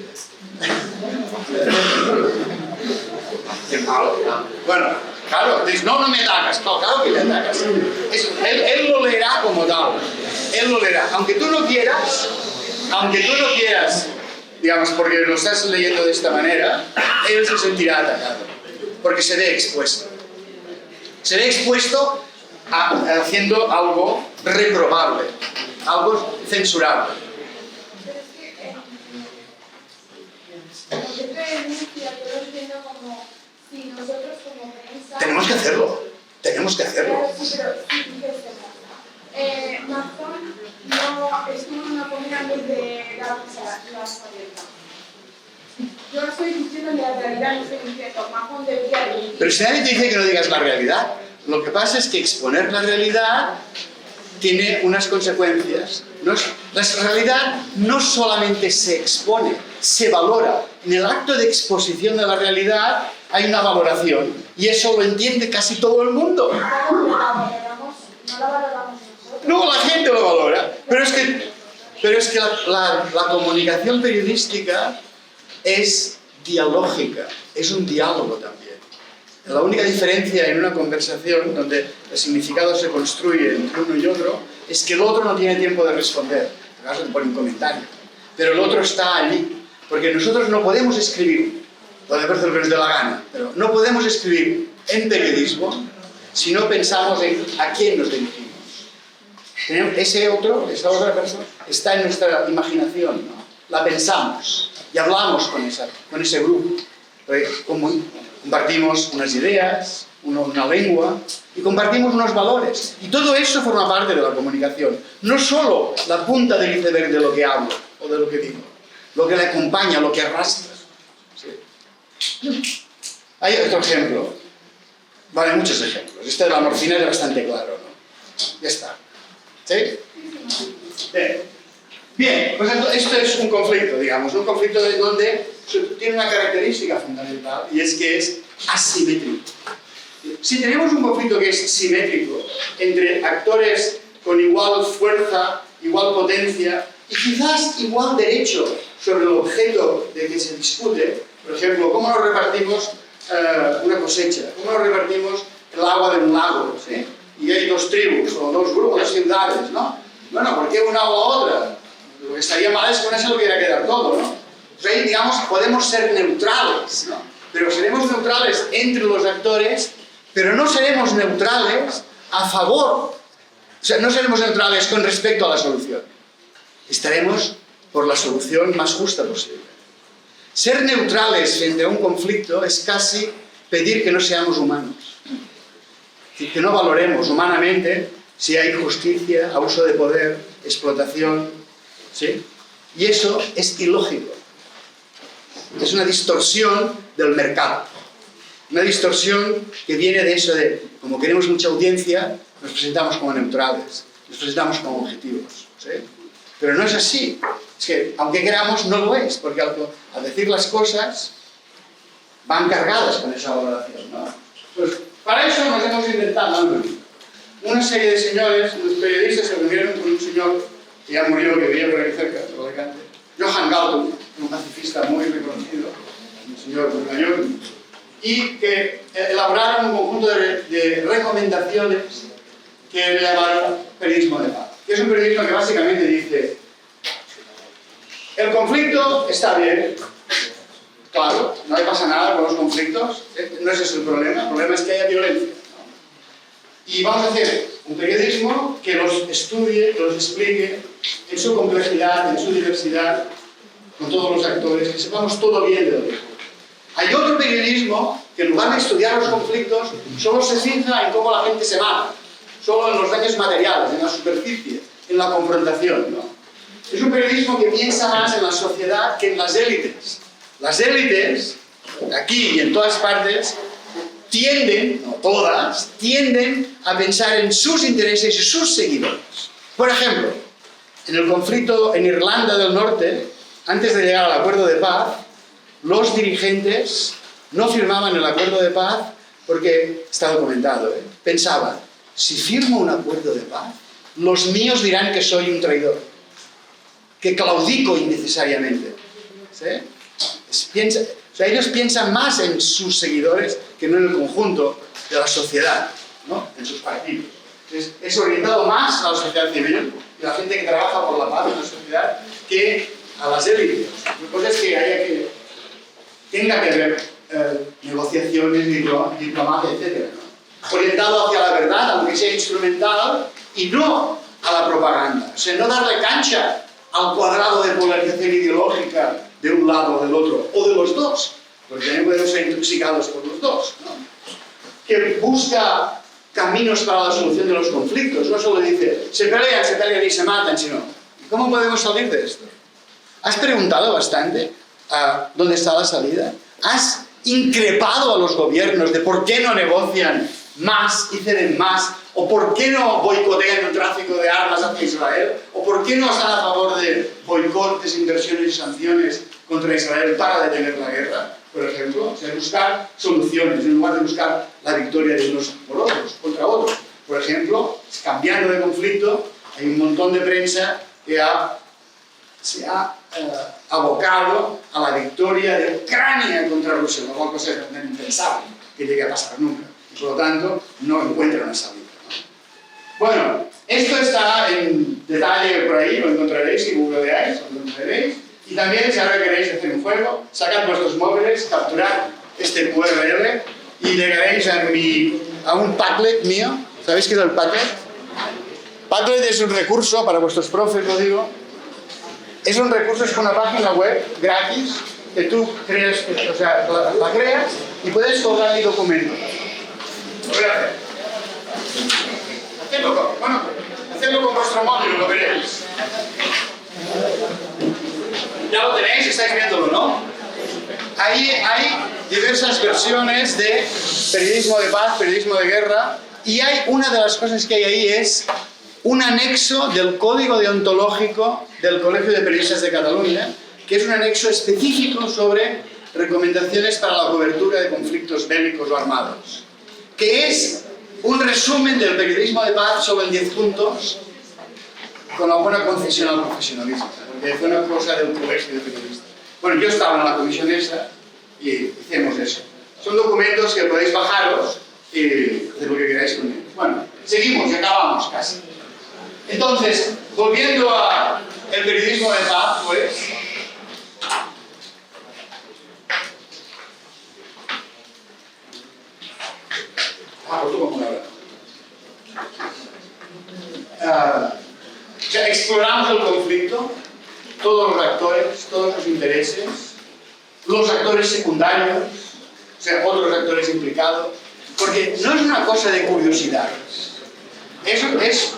Speaker 1: Bueno, claro, dices, no me atacas. No, claro que me atacas. Él lo leerá como tal. Él lo leerá. Aunque tú no quieras, digamos, porque lo estás leyendo de esta manera, él se sentirá atacado. Porque se ve expuesto. Se ve expuesto haciendo algo reprobable, algo censurable.
Speaker 4: Pero es que, como yo te denuncia, yo lo entiendo como si nosotros como prensa...
Speaker 1: Tenemos que hacerlo.
Speaker 4: Claro, sí, pero si dijésemos, Mazón no estuvo en una comida antes de la pizza abierta. Yo estoy diciendo la realidad, no estoy diciendo Mazón debería dimitir.
Speaker 1: Pero si nadie te dice que no digas la realidad, lo que pasa es que exponer la realidad tiene unas consecuencias. La realidad no solamente se expone, se valora. En el acto de exposición de la realidad hay una valoración y eso lo entiende casi todo el mundo.
Speaker 4: No la valoramos nosotros.
Speaker 1: No, la gente lo valora, pero es que la comunicación periodística es dialógica, es un diálogo también. La única diferencia en una conversación donde el significado se construye entre uno y otro es que el otro no tiene tiempo de responder. En caso te pone un comentario, pero el otro está allí, porque nosotros no podemos escribir, podemos hacer lo que nos dé la gana, pero no podemos escribir en periodismo si no pensamos en a quién nos dirigimos. Esa otra persona está en nuestra imaginación, ¿no? La pensamos y hablamos con ese grupo. Compartimos unas ideas, una lengua y compartimos unos valores. Y todo eso forma parte de la comunicación. No solo la punta del iceberg de lo que hablo o de lo que digo, lo que le acompaña, lo que arrastra. ¿Sí? Hay otro ejemplo. Vale, muchos ejemplos. Este de la morfina es bastante claro, ¿no? Ya está. ¿Sí? Bien, pues esto es un conflicto, digamos, un conflicto donde tiene una característica fundamental y es que es asimétrico. Si tenemos un conflicto que es simétrico entre actores con igual fuerza, igual potencia y quizás igual derecho sobre el objeto de que se discute, por ejemplo, cómo nos repartimos una cosecha, cómo nos repartimos el agua de un lago, ¿sí? Y hay dos tribus o dos grupos, dos ciudades, ¿no? Bueno, ¿por qué una o la otra? Lo que estaría mal es que con eso lo hubiera que dar todo, ¿no? Pues ahí, digamos, podemos ser neutrales, ¿no? Pero seremos neutrales entre los actores, pero no seremos neutrales a favor. O sea, no seremos neutrales con respecto a la solución. Estaremos por la solución más justa posible. Ser neutrales frente a un conflicto es casi pedir que no seamos humanos. Que no valoremos humanamente si hay justicia, abuso de poder, explotación, ¿sí? Y eso es ilógico. Es una distorsión del mercado. Una distorsión que viene de eso de, como queremos mucha audiencia, nos presentamos como neutrales, nos presentamos como objetivos, ¿sí? Pero no es así. Es que, aunque queramos, no lo es, porque al decir las cosas van cargadas con esa valoración, ¿no? Pues para eso nos hemos inventado una serie de señores, los periodistas se reunieron con un señor que ya murió, que vivía por aquí cerca, por Alicante, Johan Galtung, un pacifista muy reconocido, un señor muy mayor, y que elaboraron un conjunto de recomendaciones que le llamaron periodismo de paz. Que es un periodismo que básicamente dice: el conflicto está bien, claro, no pasa nada con los conflictos, no ese es el problema es que haya violencia, ¿no? Y vamos a hacer un periodismo que los estudie, que los explique en su complejidad, en su diversidad, con todos los actores, que sepamos todo bien de lo que ocurre. Hay otro periodismo que en lugar de estudiar los conflictos solo se fija en cómo la gente se mata, solo en los daños materiales, en la superficie, en la confrontación, ¿no? Es un periodismo que piensa más en la sociedad que en las élites. Las élites, aquí y en todas partes, tienden, no todas, tienden a pensar en sus intereses y sus seguidores. Por ejemplo, en el conflicto en Irlanda del Norte, antes de llegar al acuerdo de paz, los dirigentes no firmaban el acuerdo de paz porque, está documentado, pensaban: si firmo un acuerdo de paz, los míos dirán que soy un traidor, que claudico innecesariamente, ¿sí? Ellos piensan más en sus seguidores que no en el conjunto de la sociedad, ¿no? En sus partidos. Entonces, es orientado más a la sociedad civil y a la gente que trabaja por la paz en la sociedad que a las élites. La cosa es que tenga que haber negociaciones, diplomacia, etc., ¿no? Orientado hacia la verdad, aunque sea instrumental, y no a la propaganda. O sea, no darle cancha al cuadrado de polarización ideológica de un lado o del otro, o de los dos, porque también podemos ser intoxicados por los dos, ¿no? Que busca caminos para la solución de los conflictos, no solo dice se pelean y se matan, sino ¿cómo podemos salir de esto? ¿Has preguntado bastante a dónde está la salida? ¿Has increpado a los gobiernos de por qué no negocian más y ceden más? ¿O por qué no boicotean el tráfico de armas hacia Israel? ¿O por qué no están a favor de boicotes, inversiones y sanciones contra Israel para detener la guerra, por ejemplo? O sea, buscar soluciones en lugar de buscar la victoria de unos por otros, contra otros. Por ejemplo, cambiando de conflicto, hay un montón de prensa que se ha abocado a la victoria de Ucrania contra Rusia, lo cual cosa impensable que llegue a pasar nunca. Y por lo tanto, no encuentra una salida. Bueno, esto está en detalle por ahí, lo encontraréis si googleáis, lo encontraréis. Y también, si ahora queréis hacer un juego, sacad vuestros móviles, capturad este URL y llegaréis a un Padlet mío. ¿Sabéis qué es el Padlet? Padlet es un recurso para vuestros profes, lo digo. Es un recurso, es una página web gratis que tú creas, o sea, la creas y puedes colgar ahí documentos. Lo voy a hacer. Hacedlo con vuestro móvil, lo veréis. Ya lo tenéis, estáis viéndolo, ¿no? Ahí hay diversas versiones de periodismo de paz, periodismo de guerra, y hay una de las cosas que hay ahí es un anexo del código deontológico del Colegio de Periodistas de Cataluña, que es un anexo específico sobre recomendaciones para la cobertura de conflictos bélicos o armados, que es un resumen del periodismo de paz solo en 10 puntos, con alguna concesión al profesionalismo, porque fue una cosa del Colegio de Periodistas. Bueno, yo estaba en la comisión esa y hicimos eso. Son documentos que podéis bajaros y hacer lo que queráis con ellos. Bueno, seguimos y acabamos casi. Entonces, volviendo al periodismo de paz, pues... O sea, exploramos el conflicto, todos los actores, todos los intereses, los actores secundarios, o sea, otros actores implicados, porque no es una cosa de curiosidad. Eso es...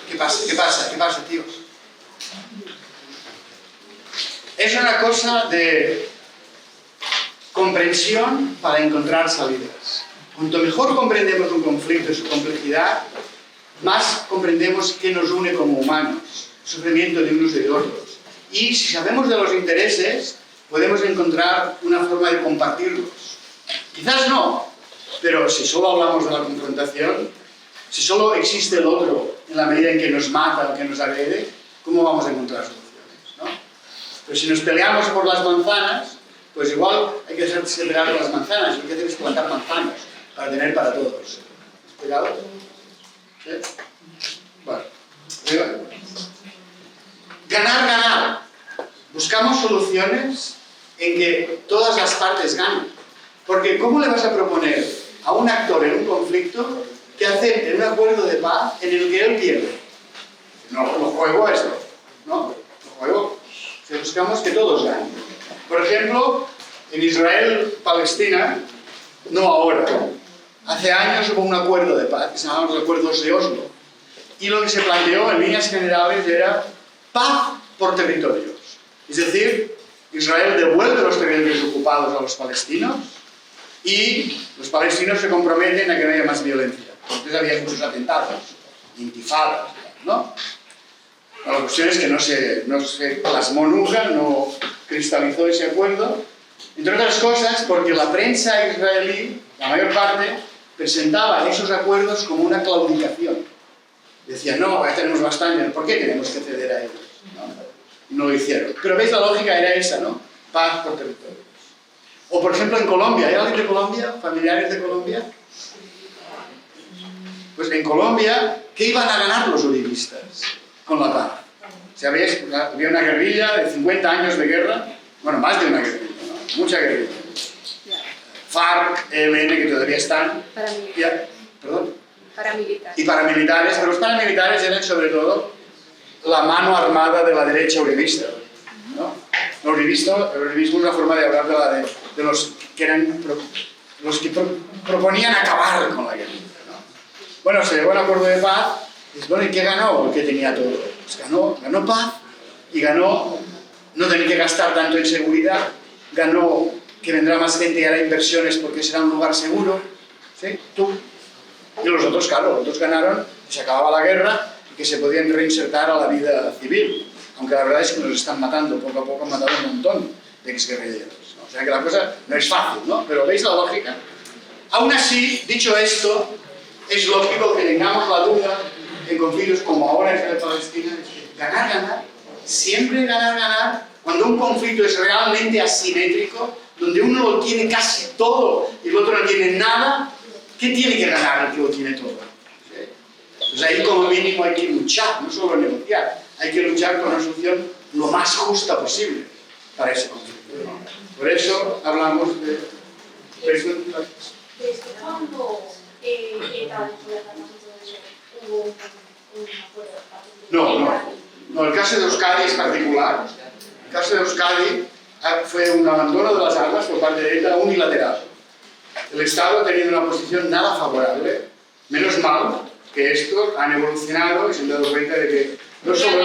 Speaker 1: ¿Qué pasa? ¿Qué pasa? ¿Qué pasa, tíos? Es una cosa de comprensión para encontrar salidas. Cuanto mejor comprendemos un conflicto y su complejidad, más comprendemos qué nos une como humanos, el sufrimiento de unos y de otros. Y si sabemos de los intereses, podemos encontrar una forma de compartirlos. Quizás no, pero si solo hablamos de la confrontación, si solo existe el otro en la medida en que nos mata o que nos agrede, ¿cómo vamos a encontrar soluciones? ¿No? Pero si nos peleamos por las manzanas, pues igual hay que hacerse pelear las manzanas, lo que hay que hacer es plantar manzanas para tener para todos. ¿Explicado? ¿Sí? Bueno. Ganar, ganar. Buscamos soluciones en que todas las partes ganen. Porque ¿cómo le vas a proponer a un actor en un conflicto que acepte un acuerdo de paz en el que él pierde? No, lo juego esto. No, lo juego. Si buscamos que todos ganen. Por ejemplo, en Israel-Palestina, no ahora, hace años hubo un acuerdo de paz que se llamaban los acuerdos de Oslo. Y lo que se planteó en líneas generales era paz por territorios. Es decir, Israel devuelve los territorios ocupados a los palestinos y los palestinos se comprometen a que no haya más violencia. Entonces había muchos atentados, intifadas, ¿no? La cuestión es que no se plasmó nunca, no cristalizó ese acuerdo, entre otras cosas porque la prensa israelí, la mayor parte, presentaba esos acuerdos como una claudicación. Decían, no, ya tenemos bastante, ¿por qué tenemos que ceder a ellos? Y no lo hicieron. Pero veis, la lógica era esa, ¿no? Paz por territorios. O por ejemplo en Colombia, ¿hay alguien de Colombia? ¿Familiares de Colombia? Pues en Colombia, ¿qué iban a ganar los uribistas con la paz? ¿Sabéis? Había una guerrilla de 50 años de guerra, bueno, más de una guerrilla, ¿no? Mucha guerrilla. FARC, ELN, que todavía están.
Speaker 4: Paramilitares.
Speaker 1: ¿Perdón?
Speaker 4: Paramilitares.
Speaker 1: Y paramilitares, pero los paramilitares eran sobre todo la mano armada de la derecha uribista, ¿no? El uribismo es una forma de hablar de los que eran los que proponían acabar con la guerra, ¿no? Bueno, se llegó a un acuerdo de paz, y bueno, ¿y qué ganó? Porque tenía todo. Pues ganó paz y ganó no tener que gastar tanto en seguridad, ganó que vendrá más gente y hará inversiones porque será un lugar seguro, ¿sí? Tú. Y los otros, claro, los otros ganaron, que se acababa la guerra y que se podían reinsertar a la vida civil. Aunque la verdad es que nos están matando, poco a poco han matado un montón de exguerrilleros, ¿no? O sea que la cosa no es fácil, ¿no? Pero ¿veis la lógica? Aún así, dicho esto, es lógico que tengamos la duda en conflictos como ahora en Palestina, es que ganar, ganar, siempre ganar, ganar, cuando un conflicto es realmente asimétrico, donde uno lo tiene casi todo y el otro no tiene nada, ¿qué tiene que ganar el que lo tiene todo? ¿Sí? Pues ahí como mínimo hay que luchar, no solo negociar, hay que luchar con una solución lo más justa posible para ese conflicto, ¿no? Por eso hablamos de...
Speaker 5: ¿Desde cuándo ETA hubo un acuerdo?
Speaker 1: No, el caso de Euskadi es particular. El caso de Euskadi fue un abandono de las armas por parte de ETA unilateral. El Estado ha tenido una posición nada favorable. Menos mal que estos han evolucionado y se han dado cuenta de que no solo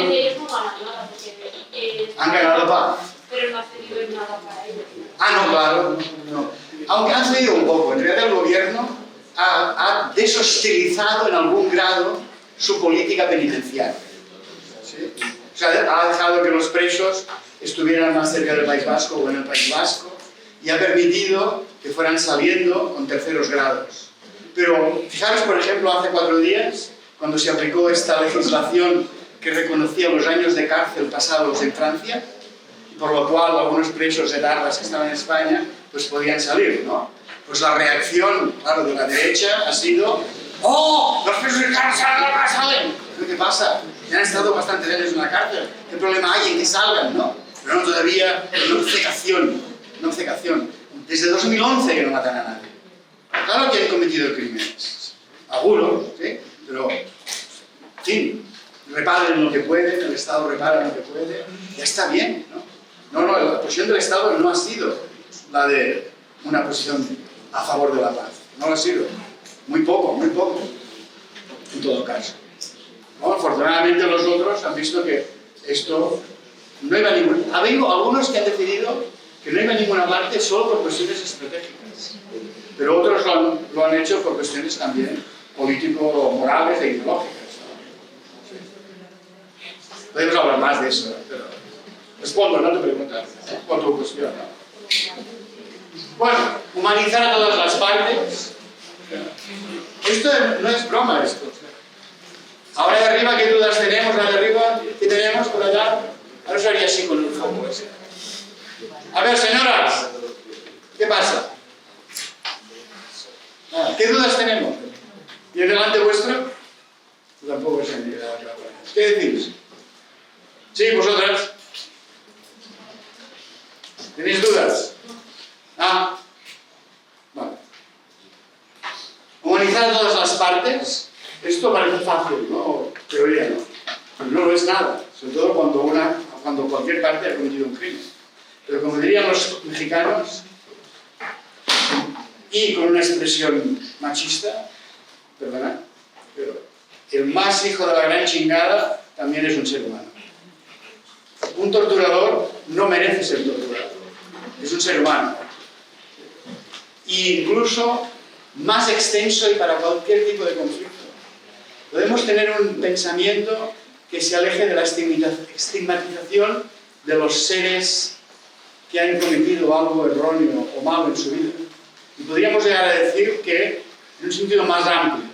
Speaker 1: han ganado paz.
Speaker 5: Pero no ha cedido en nada para ellos.
Speaker 1: No, claro, no. Aunque han cedido un poco, en realidad el gobierno ha deshostilizado en algún grado su política penitenciaria. ¿Sí? O sea, ha dejado que los presos estuvieran más cerca del País Vasco o en el País Vasco y ha permitido que fueran saliendo con terceros grados. Pero fijaros, por ejemplo, hace 4 días, cuando se aplicó esta legislación que reconocía los años de cárcel pasados en Francia, por lo cual algunos presos etarras que estaban en España pues podían salir, ¿no? Pues la reacción, claro, de la derecha ha sido ¡oh! ¡Los presos de cárcel ahora salen! ¿Qué pasa? Ya han estado bastantes años en la cárcel. ¿Qué problema hay en que salgan, no? Pero no, todavía no obcecación. Desde 2011 que no matan a nadie. Claro que han cometido crímenes. Algunos, ¿sí? Pero, en fin, reparen lo que pueden, el Estado repara lo que puede. Ya está bien, ¿no? No, la posición del Estado no ha sido la de una posición a favor de la paz. No lo ha sido. Muy poco, en todo caso. ¿No? Afortunadamente los otros han visto que esto no iba a ninguna... Ha habido algunos que han decidido que no iba a ninguna parte solo por cuestiones estratégicas. Pero otros lo han hecho por cuestiones también político-morales e ideológicas. Sí. Podemos hablar más de eso, pero... Respondo, no te preguntas. ¿Cuál tu cuestión? Bueno, humanizar a todas las partes. Esto no es broma, esto. Ahora de arriba, ¿qué dudas tenemos? La de arriba, ¿qué tenemos por allá? Ahora os haría así con el foco ese. A ver, señoras, ¿qué pasa? ¿Qué dudas tenemos? ¿Y el delante vuestro? Tampoco se me queda claro. ¿Qué decís? Sí, vosotras. ¿Tenéis dudas? Vale. Humanizar a todas las partes. Esto parece fácil, ¿no? Teoría, ¿no? Pero no lo es nada. Sobre todo cuando cualquier parte ha cometido un crimen. Pero como dirían los mexicanos, y con una expresión machista, perdona, pero el más hijo de la gran chingada también es un ser humano. Un torturador no merece ser torturado. Es un ser humano. E incluso más extenso y para cualquier tipo de conflicto. Podemos tener un pensamiento que se aleje de la estigmatización de los seres que han cometido algo erróneo o malo en su vida. Y podríamos llegar a decir que, en un sentido más amplio,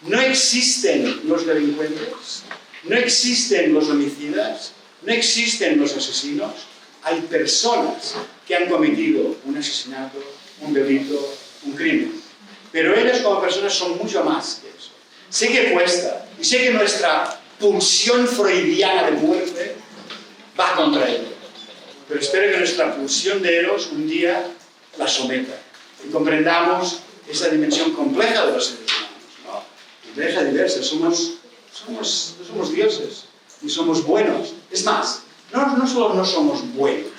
Speaker 1: no existen los delincuentes, no existen los homicidas, no existen los asesinos, hay personas que han cometido un asesinato, un delito, un crimen. Pero ellos como personas son mucho más que eso. Sé que cuesta, y sé que nuestra pulsión freudiana de muerte va contra ello. Pero espero que nuestra pulsión de Eros un día la someta y comprendamos esa dimensión compleja de los seres humanos, ¿no? Compleja, diversa, no somos dioses, ni somos buenos. Es más, no solo no somos buenos,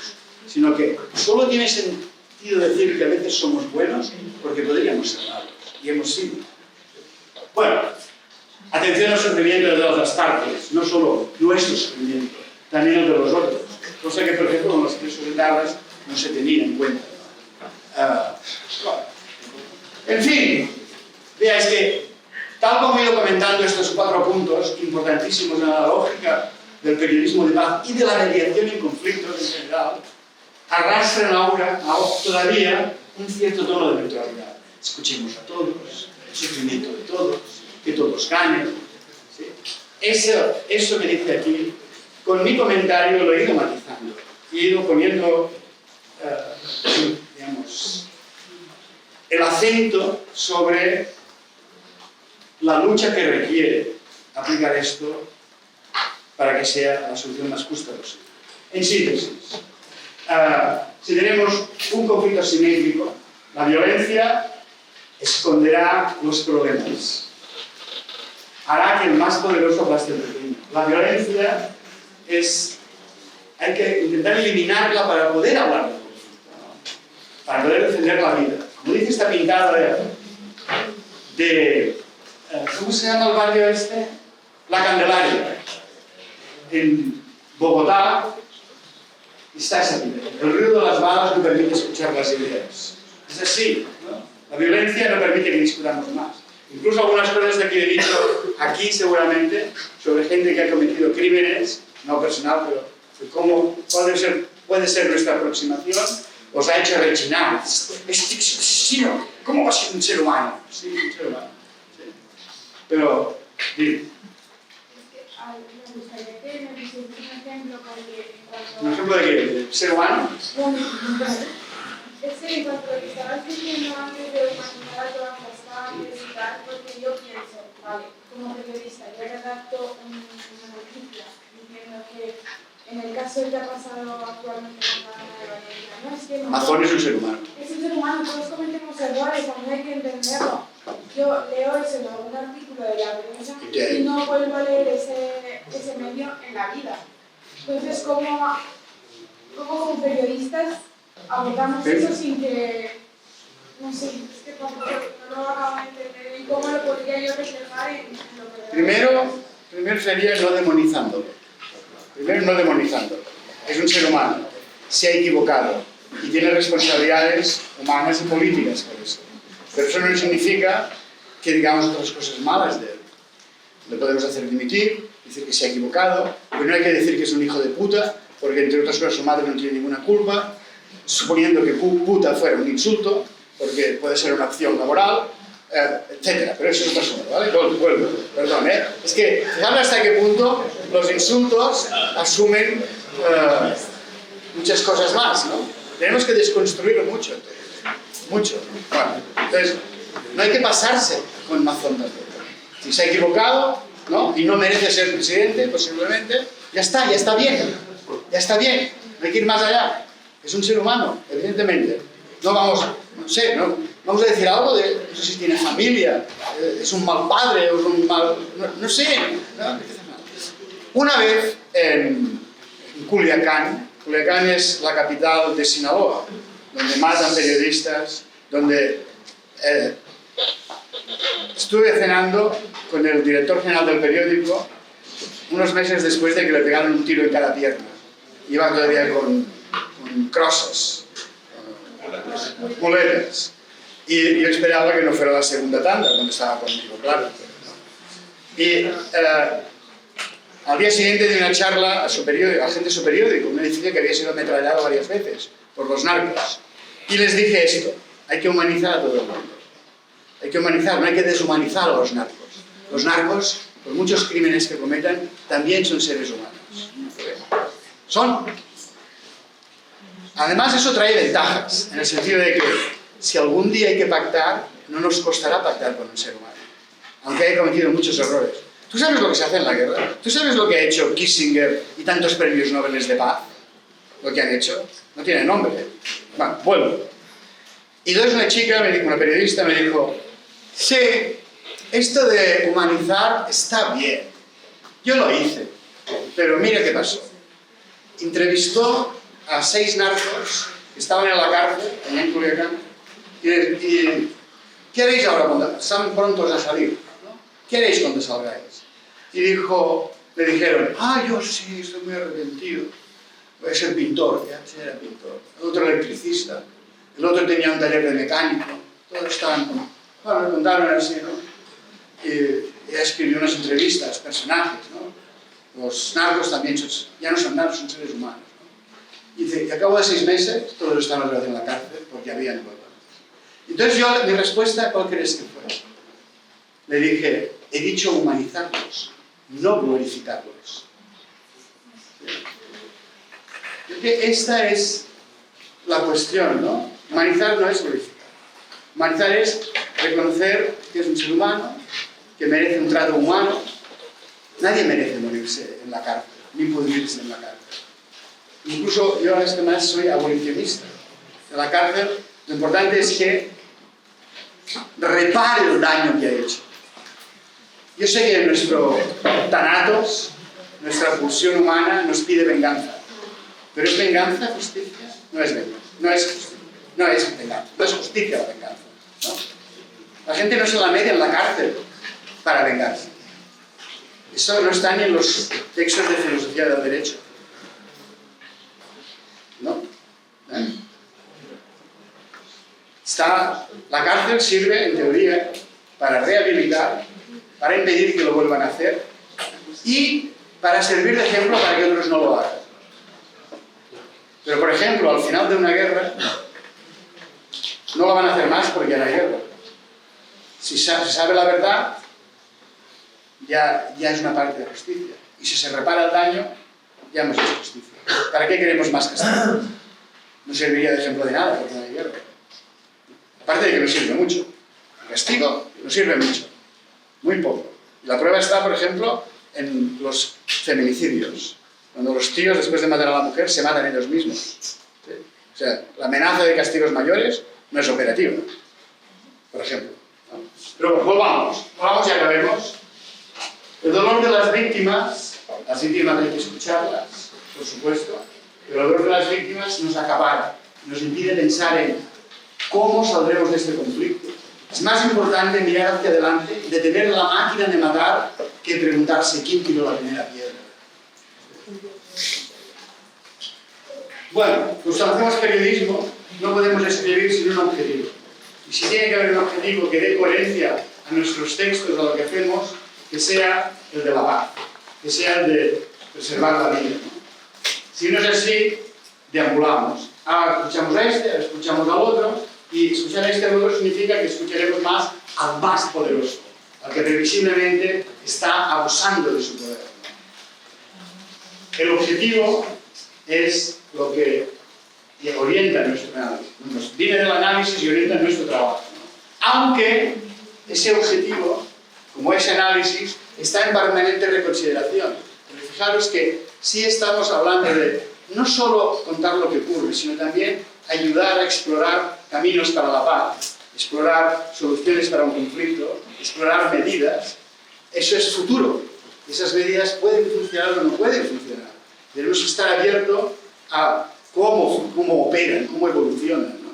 Speaker 1: sino que solo tiene sentido decir que a veces somos buenos porque podríamos ser malos, y hemos sido. Bueno, atención al sufrimiento de todas las partes, no solo nuestro sufrimiento, también el de los otros. Cosa que, por ejemplo, con los presos etarras no se tenía en cuenta. En fin, veáis que, tal como he ido comentando estos 4 puntos importantísimos en la lógica del periodismo de paz y de la mediación en conflictos en general, arrastran ahora todavía un cierto tono de neutralidad. Escuchemos a todos, el sufrimiento de todos, que todos ganen. ¿Sí? Eso que dice aquí, con mi comentario lo he ido matizando y he ido poniendo, digamos, el acento sobre la lucha que requiere aplicar esto para que sea la solución más justa posible. En síntesis, si tenemos un conflicto asimétrico, la violencia esconderá los problemas, hará que el más poderoso aplaste al pequeño. La violencia hay que intentar eliminarla para poder hablar del conflicto, ¿no? Para poder defender la vida. Como dice esta pintada ¿cómo se llama el barrio este? La Candelaria. En Bogotá está esa pintada. El ruido de las balas no permite escuchar las ideas. Es así, ¿no? La violencia no permite que discutamos más. Incluso algunas cosas de que he dicho aquí seguramente sobre gente que ha cometido crímenes, no personal, pero cómo puede ser nuestra aproximación, os ha hecho rechinar. Este asesino, ¿cómo va a ser un ser humano? Sí, un ser humano. Sí. Pero, dime.
Speaker 4: Me gustaría que me pusieras un ejemplo porque
Speaker 1: ¿Un ejemplo de qué? ¿De ser humano?
Speaker 4: Es que cuando estabas diciendo antes de humanizar a todas las partes y tal, porque yo pienso, vale, como periodista, yo redacto una noticia diciendo que en el caso que ha pasado actualmente con la Valencia, no es que
Speaker 1: Amazon es un ser humano.
Speaker 4: Es un ser humano, todos cometemos errores, también hay que entenderlo. Yo leo eso en algún artículo de la prensa y no vuelvo a leer ese medio en la vida. Entonces, ¿cómo como periodistas abordamos eso sin que No sé, es que tampoco no lo acabo de entender y cómo lo podría yo reflejar en lo que...
Speaker 1: Primero sería no demonizándolo. Primero no demonizándolo. Es un ser humano, se ha equivocado y tiene responsabilidades humanas y políticas por eso. Pero eso no significa que digamos otras cosas malas de él. Le podemos hacer dimitir, decir que se ha equivocado, pero no hay que decir que es un hijo de puta, porque entre otras cosas su madre no tiene ninguna culpa, suponiendo que puta fuera un insulto, porque puede ser una acción laboral, etcétera. Pero eso es otro asunto, ¿vale? Vuelvo, perdón, ¿eh? Es que fijaros hasta qué punto los insultos asumen muchas cosas más, ¿no? Tenemos que desconstruirlo mucho, entonces. Mucho. Bueno, entonces, no hay que pasarse con Mazón tampoco. Si se ha equivocado, ¿no? Y no merece ser presidente, posiblemente, ya está bien. Ya está bien. No hay que ir más allá. Es un ser humano, evidentemente. No vamos, no sé, ¿no? Vamos a decir algo de, no sé si tiene familia, es un mal padre, o es un mal... No sé. ¿No? Una vez en Culiacán es la capital de Sinaloa, donde matan periodistas, donde estuve cenando con el director general del periódico unos meses después de que le pegaron un tiro en cada pierna. Iba todavía con crosses, muletas. Y yo esperaba que no fuera la segunda tanda cuando estaba conmigo, claro. Y al día siguiente de una charla a gente de su periódico, un edificio que había sido ametrallado varias veces por los narcos. Y les dije esto: hay que humanizar a todo el mundo. Hay que humanizar, no hay que deshumanizar a los narcos. Los narcos, por muchos crímenes que cometan, también son seres humanos. Son. Además, eso trae ventajas, en el sentido de que si algún día hay que pactar, no nos costará pactar con un ser humano, aunque haya cometido muchos errores. ¿Tú sabes lo que se hace en la guerra? ¿Tú sabes lo que ha hecho Kissinger y tantos premios Nobel de paz? Lo que han hecho. No tiene nombre. Bueno, vuelvo. Y entonces una chica, una periodista, me dijo: sí, esto de humanizar está bien. Yo lo hice. Pero mira qué pasó. Entrevistó a 6 narcos que estaban en la cárcel, en Culiacán, y ¿qué haréis ahora cuando están prontos a salir? ¿No? ¿Qué haréis cuando salgáis? Y le dijeron: yo sí, estoy muy arrepentido. Voy a ser pintor, ya era pintor. El otro electricista, el otro tenía un taller de mecánico. Todos estaban, bueno, me contaron así, ¿no? Y ella escribió unas entrevistas, personajes, ¿no? Los narcos también ya no son narcos, son seres humanos, ¿no? Y dice, y a cabo de 6 meses, todos estaban otra vez en la cárcel porque habían vuelto. Entonces mi respuesta, ¿cuál crees que fue? Le dije: he dicho humanizarlos, no glorificarlos. Porque esta es la cuestión, ¿no? Humanizar no es glorificar. Humanizar es reconocer que es un ser humano, que merece un trato humano. Nadie merece morirse en la cárcel, ni pudrirse en la cárcel. Incluso yo, además, soy abolicionista. En la cárcel, lo importante es que repare el daño que ha hecho. Yo sé que nuestro thanatos, nuestra pulsión humana, nos pide venganza. ¿Pero es venganza justicia? No es venganza. No es venganza. No es justicia la venganza, ¿no? La gente no se la mete en la cárcel para vengarse. Eso no está ni en los textos de filosofía del derecho. ¿No? La cárcel sirve, en teoría, para rehabilitar, para impedir que lo vuelvan a hacer y para servir de ejemplo para que otros no lo hagan. Pero, por ejemplo, al final de una guerra, no lo van a hacer más porque ya no hay guerra. Si se sabe la verdad, ya es una parte de justicia. Y si se repara el daño, ya no es justicia. ¿Para qué queremos más castigo? No serviría de ejemplo de nada porque no hay guerra. Aparte de que no sirve mucho. El castigo no sirve mucho. Muy poco. Y la prueba está, por ejemplo, en los feminicidios. Cuando los tíos, después de matar a la mujer, se matan ellos mismos. ¿Sí? O sea, la amenaza de castigos mayores no es operativa, por ejemplo, ¿no? Pero volvamos y acabemos. El dolor de las víctimas hay que escucharlas, por supuesto, pero el dolor de las víctimas nos acapara, nos impide pensar en cómo saldremos de este conflicto. Es más importante mirar hacia adelante, detener la máquina de matar, que preguntarse quién tiró la primera piedra. Bueno, pues cuando hacemos periodismo no podemos escribir sin un objetivo. Y si tiene que haber un objetivo que dé coherencia a nuestros textos, a lo que hacemos, que sea el de la paz, que sea el de preservar la vida. Si no es así, deambulamos. Ahora escuchamos a este, ahora escuchamos al otro, y escuchar a este al otro significa que escucharemos más al más poderoso, al que previsiblemente está abusando de su poder. El objetivo es lo que orienta nuestro análisis. Nos viene del análisis y orienta nuestro trabajo. Aunque ese objetivo, como ese análisis, está en permanente reconsideración. Pero fijaros que sí estamos hablando de no solo contar lo que ocurre, sino también ayudar a explorar caminos para la paz, explorar soluciones para un conflicto, explorar medidas. Eso es futuro. Esas medidas pueden funcionar o no pueden funcionar. Debemos estar abiertos a cómo operan, cómo evolucionan, ¿no?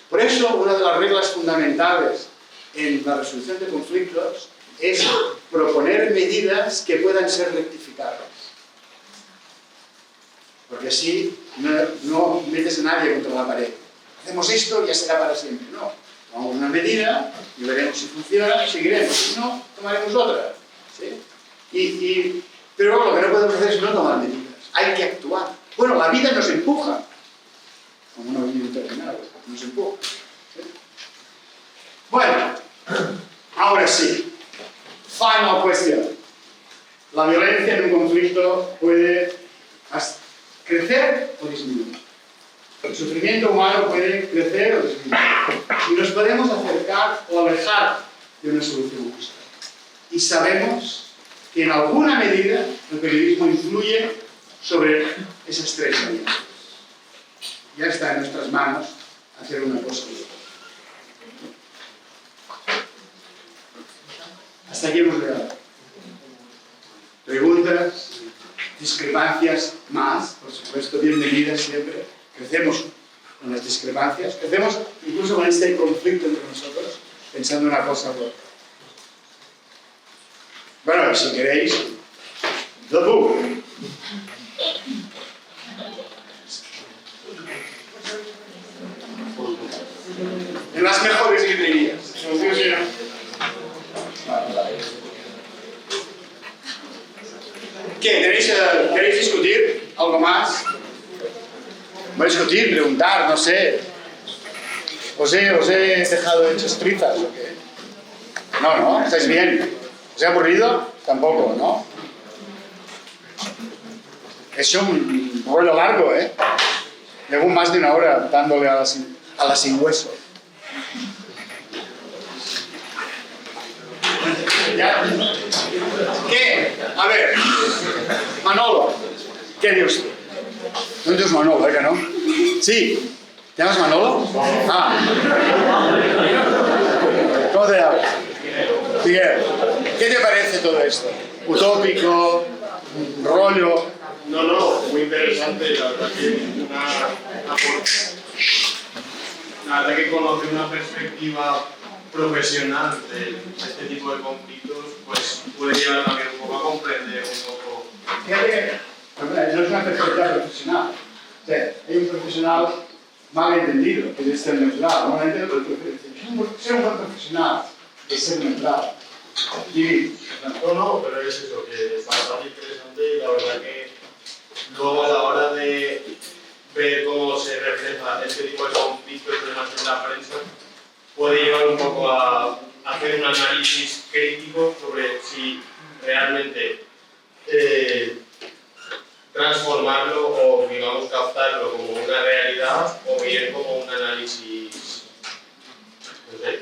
Speaker 1: Por eso, una de las reglas fundamentales en la resolución de conflictos es proponer medidas que puedan ser rectificadas. Porque así no metes a nadie contra la pared. Hacemos esto y ya será para siempre. No. Tomamos una medida y veremos si funciona y seguiremos. Si no, tomaremos otra. ¿Sí? Pero lo que no podemos hacer es no tomar medidas. Hay que actuar. Bueno, la vida nos empuja. Como una vida terminada, nos empuja. ¿Sí? Bueno, ahora sí. Final question. La violencia en un conflicto puede crecer o disminuir. El sufrimiento humano puede crecer o disminuir. Y nos podemos acercar o alejar de una solución justa. Y sabemos que en alguna medida el periodismo influye sobre esas tres áreas. Ya está en nuestras manos hacer una cosa u otra. Hasta aquí hemos llegado. Preguntas, discrepancias más, por supuesto, bienvenidas siempre. Crecemos con las discrepancias, crecemos incluso con este conflicto entre nosotros, pensando una cosa u otra. Bueno, si queréis, the book. En las mejores librerías. ¿Qué? ¿Queréis discutir algo más? ¿Voy a discutir, preguntar, no sé? ¿Os he dejado hechos trizas o qué? No, ¿estáis bien? ¿Os he aburrido? Tampoco, ¿no? Es un rollo largo, ¿eh? Llevo más de una hora dándole a la sin hueso. ¿Ya? ¿Qué? A ver, Manolo, ¿qué dios? No dios Manolo, ¿eh que no? Sí, ¿te llamas Manolo? Ah. ¿Cómo te llamas? Miguel. ¿Qué te parece todo esto? ¿Utópico? ¿Rollo?
Speaker 6: No, muy interesante, la verdad que conocer una perspectiva profesional de este tipo de conflictos, pues puede llevar también un poco a comprender un poco.
Speaker 1: Fíjate que no es una perspectiva profesional. O sea, hay un profesional mal entendido, que es ser neutral. Normalmente ser un buen profesional es ser neutral.
Speaker 6: No, pero es eso, que es bastante interesante y la verdad que luego a la hora de ver cómo se refleja este tipo de conflictos en la prensa, puede llevar un poco a hacer un análisis crítico sobre si realmente transformarlo o, digamos, captarlo como una realidad o bien como un análisis, no sé,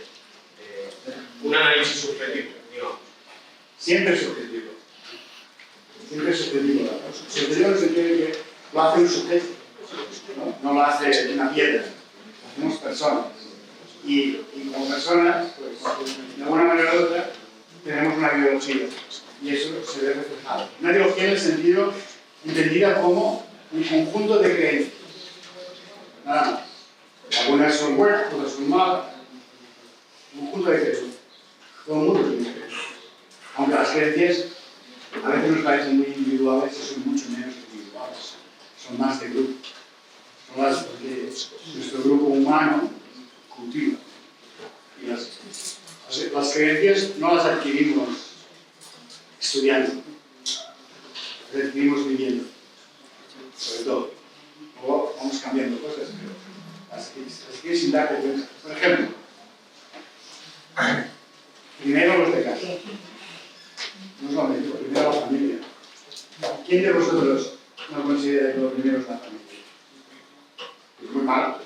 Speaker 6: un análisis subjetivo, digamos.
Speaker 1: Siempre es subjetivo. Siempre es subjetivo. Subjetivo en el sentido de que lo hace un sujeto, no lo hace una piedra, lo hacemos personas. Y como personas, pues, de alguna manera u otra, tenemos una ideología. Y eso se ve reflejado. Una ideología en el sentido entendida como un conjunto de creencias. Nada más. Algunas son buenas, otras son malas. Un conjunto de creencias. Todo el mundo tiene creencias. Aunque las creencias a veces nos parecen muy individuales y son mucho menos individuales. Son más de grupo. Son las que nuestro grupo humano cultiva. Y las creencias no las adquirimos estudiando, las adquirimos viviendo, sobre todo. Luego vamos cambiando cosas, pero las que sin darte cuenta. Por ejemplo, primero los de casa. No es lo mismo, primero la familia. ¿Quién de vosotros no considera que lo primero es la familia? Es muy malo.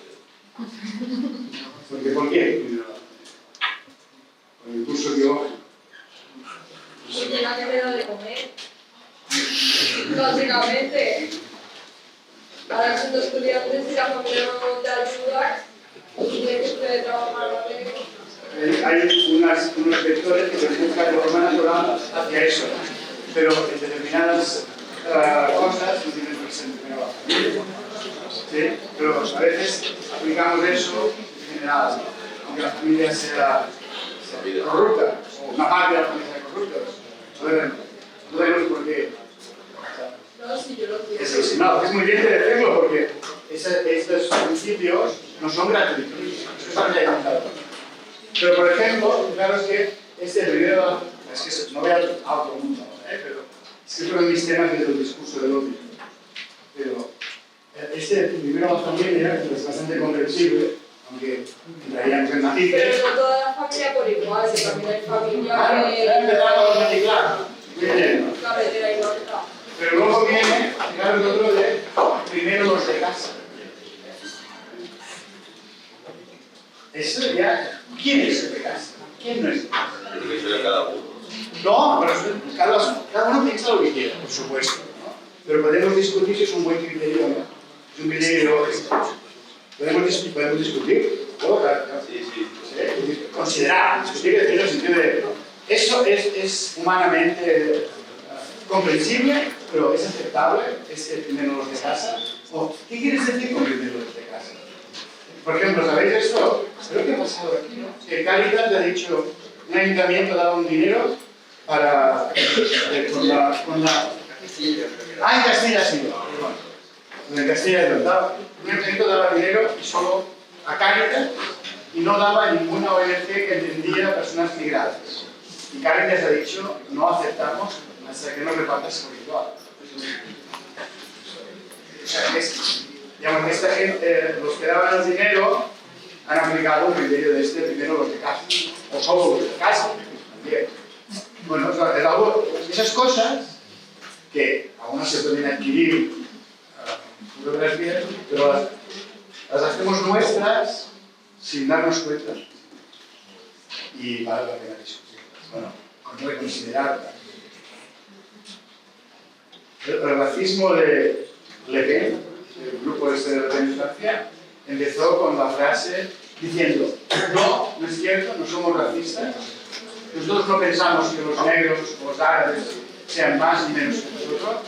Speaker 1: Porque, ¿por qué primero la familia? Por el impulso biológico.
Speaker 4: Porque no te da de comer. Básicamente. Ahora siendo estudiantes, si la familia no te ayuda, tienes que trabajar
Speaker 1: Hay unos vectores que se buscan de forma natural hacia eso, pero en determinadas cosas no tienen presente primero la familia. ¿Sí? Pero a veces aplicamos eso en general, aunque la familia sea corrupta, o una parte de la familia sea corrupta. No vemos por qué.
Speaker 4: No, sí, yo lo quiero.
Speaker 1: No, es muy bien de decirlo porque estos principios no son gratuitos. Eso es algo que hay que contar. Pero, por ejemplo, claro es que este primero, es que no voy a otro mundo, pero es que es uno de mis temas desde el discurso del odio. Pero este primero la familia, que es bastante comprensible, aunque entraríamos en matices.
Speaker 4: Pero no toda la familia por igual, si también hay familia
Speaker 1: Claro,
Speaker 4: que...
Speaker 1: ya empezamos a mezclar. Bien.
Speaker 4: Carretera y norte.
Speaker 1: Pero luego viene, claro, el otro de primero los de casa. Eso ya, ¿quién es el de casa? ¿Quién no es de casa?
Speaker 3: El juicio de cada uno.
Speaker 1: No, pero cada uno piensa lo que quiere, por supuesto, ¿no? Pero podemos discutir si es un buen criterio o no. Es un criterio podemos discutir. Oh, claro.
Speaker 3: Sí, sí.
Speaker 1: ¿Sí? Considerar, discutir en el sentido de eso es humanamente comprensible, pero es aceptable, es el primero los de casa. ¿O qué quieres decir con primero los de casa? Por ejemplo, ¿sabéis esto? Creo que ha pasado aquí, ¿no? Que Cáritas le ha dicho, un ayuntamiento daba un dinero para... en Castilla sí, perdón. En Castilla un ayuntamiento daba dinero y solo a Cáritas y no daba a ninguna ONG que entendía a personas migradas. Y Cáritas ha dicho, no aceptamos hasta que no repartas por igual. O sea, digamos, esta gente, los que daban el dinero han aplicado el criterio de este, primero los de casa, o solo los de casa. Bien. Bueno, es algo, esas cosas que algunas se pueden adquirir, pero las hacemos nuestras sin darnos cuenta. Y vale la pena discutirlas. Bueno, con reconsiderarlas. El racismo de Le Pen, el grupo este de la demostrancia, empezó con la frase diciendo: no, no es cierto, no somos racistas, nosotros no pensamos que los negros o los árabes sean más ni menos que nosotros,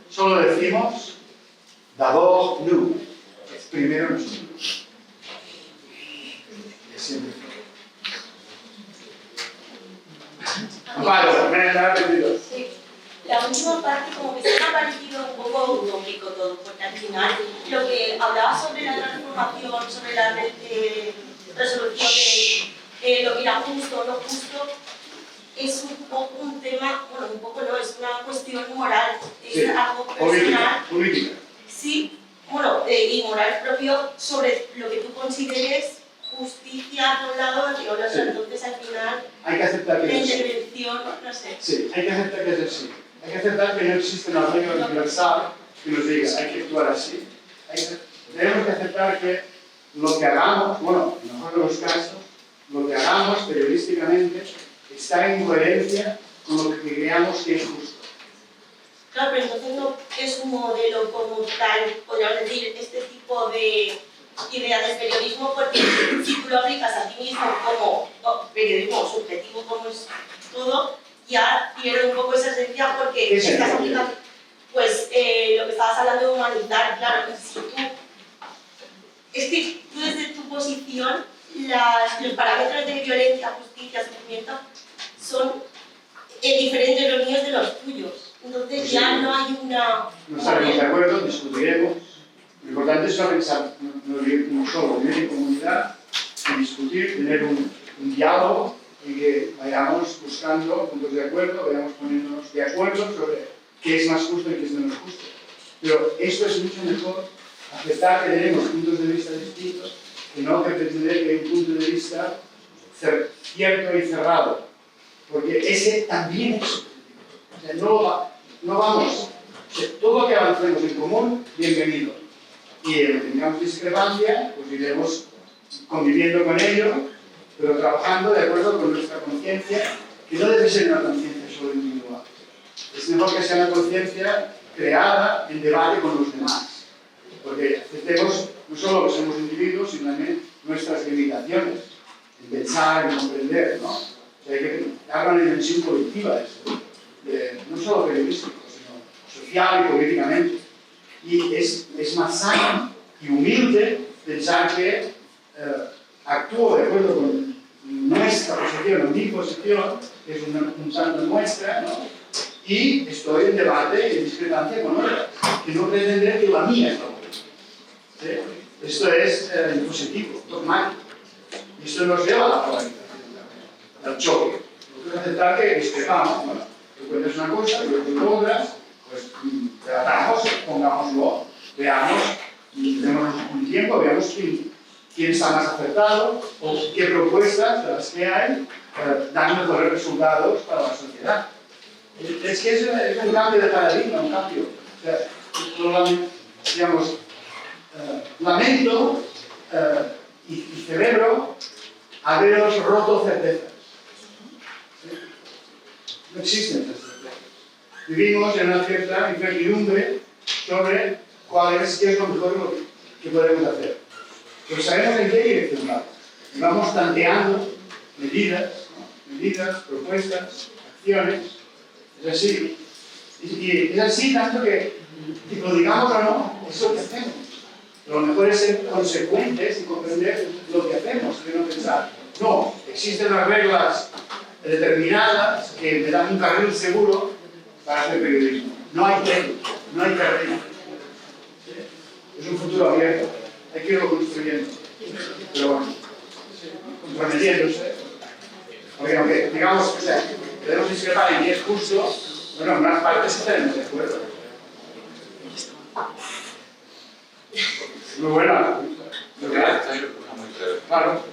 Speaker 1: solo decimos d'abord nous, primero nosotros. Es siempre. Vale, me ha aprendido.
Speaker 5: Sí. La última parte como que se me ha parecido un poco utópico todo, porque al final lo que hablaba sobre la transformación, sobre la resolución de lo que era justo o no justo, es un poco un tema, bueno, un poco no, es una cuestión moral, es
Speaker 1: Sí,
Speaker 5: algo personal.
Speaker 1: política.
Speaker 5: Sí, bueno, y moral propio sobre lo que tú consideres justicia por un lado y otro,
Speaker 1: Sí.
Speaker 5: entonces al final
Speaker 1: Hay que aceptar
Speaker 5: la
Speaker 1: que es así.
Speaker 5: intervención, no sé.
Speaker 1: Sí, hay que aceptar que es así. Hay que aceptar que no existe una regla universal que nos diga hay que actuar así. Tenemos que aceptar que lo que hagamos, bueno, en el mejor de los casos, lo que hagamos periodísticamente está en coherencia con lo que creamos que es justo.
Speaker 5: Claro, pero entonces no es un modelo como tal, podríamos decir, este tipo de ideas de periodismo, porque si tú lo aplicas a ti mismo como periodismo subjetivo, como es todo, ya pierde un poco esa esencia porque
Speaker 1: ¿Qué es
Speaker 5: estás
Speaker 1: eso?
Speaker 5: aplicando, pues lo que estabas hablando de humanizar, claro, si tú, es que tú desde tu posición, los parámetros de violencia, justicia, sufrimiento son diferentes los míos de los tuyos. Entonces
Speaker 1: Pues
Speaker 5: ya
Speaker 1: sí.
Speaker 5: no hay una...
Speaker 1: No estaremos de acuerdo, discutiremos. Lo importante es no pensar, no solo vivir en comunidad, y discutir, tener un diálogo y que vayamos buscando puntos de acuerdo, vayamos poniéndonos de acuerdo sobre qué es más justo y qué es menos justo. Pero esto es mucho mejor, aceptar que tenemos puntos de vista distintos, que no que pretender que hay un punto de vista cierto y cerrado, porque ese también es subjetivo. O sea, no vamos, o sea, todo lo que avancemos en común, bienvenido. Y en lo que tengamos discrepancia, pues iremos conviviendo con ello, pero trabajando de acuerdo con nuestra conciencia, que no debe ser una conciencia solo individual. Es mejor que sea una conciencia creada en debate con los demás, porque aceptemos no solo que somos individuos, sino también nuestras limitaciones, en pensar, en comprender, ¿no? O sea, hay que dar una dimensión colectiva de esto, no solo periodístico, sino social y políticamente. Y es más sano y humilde pensar que actúo de acuerdo con nuestra posición o mi posición, que es un santo nuestra, ¿no? Y estoy en debate y en discrepancia con otras, que no pretender que la mía es la buena. ¿Sí? Esto es impositivo, dogmático. Y esto nos lleva a la polarización, al choque. Nosotros aceptar que discrepamos, ¿no? Tú cuentas una cosa, yo cuento otra, pues tratamos, pongámoslo, veamos, tenemos un tiempo, veamos quién está más acertado o qué propuestas de las que hay dan mejores resultados para la sociedad. Es que es un cambio de paradigma, un cambio. O sea, digamos, lamento y celebro haberos roto certezas. ¿Sí? No existen esas certezas. Vivimos en una cierta incertidumbre sobre qué es lo mejor que podemos hacer. Pero sabemos en qué dirección vamos. Y vamos tanteando medidas, ¿no? Medidas, propuestas, acciones. Es así. Y es así tanto que lo digamos o no, es lo que hacemos. Lo mejor es ser consecuentes y comprender lo que hacemos, que no pensar. No, existen las reglas determinadas que me dan un carril seguro para hacer periodismo. No hay tren, no hay terreno. Es un futuro abierto. Hay que irlo construyendo. Pero bueno, comprometiéndose. Porque aunque digamos, o sea, podemos discrepar en qué es justo, bueno, en unas partes estaremos de acuerdo. Muy buena.
Speaker 3: Yo voy a hacer una muy breve.
Speaker 1: Claro,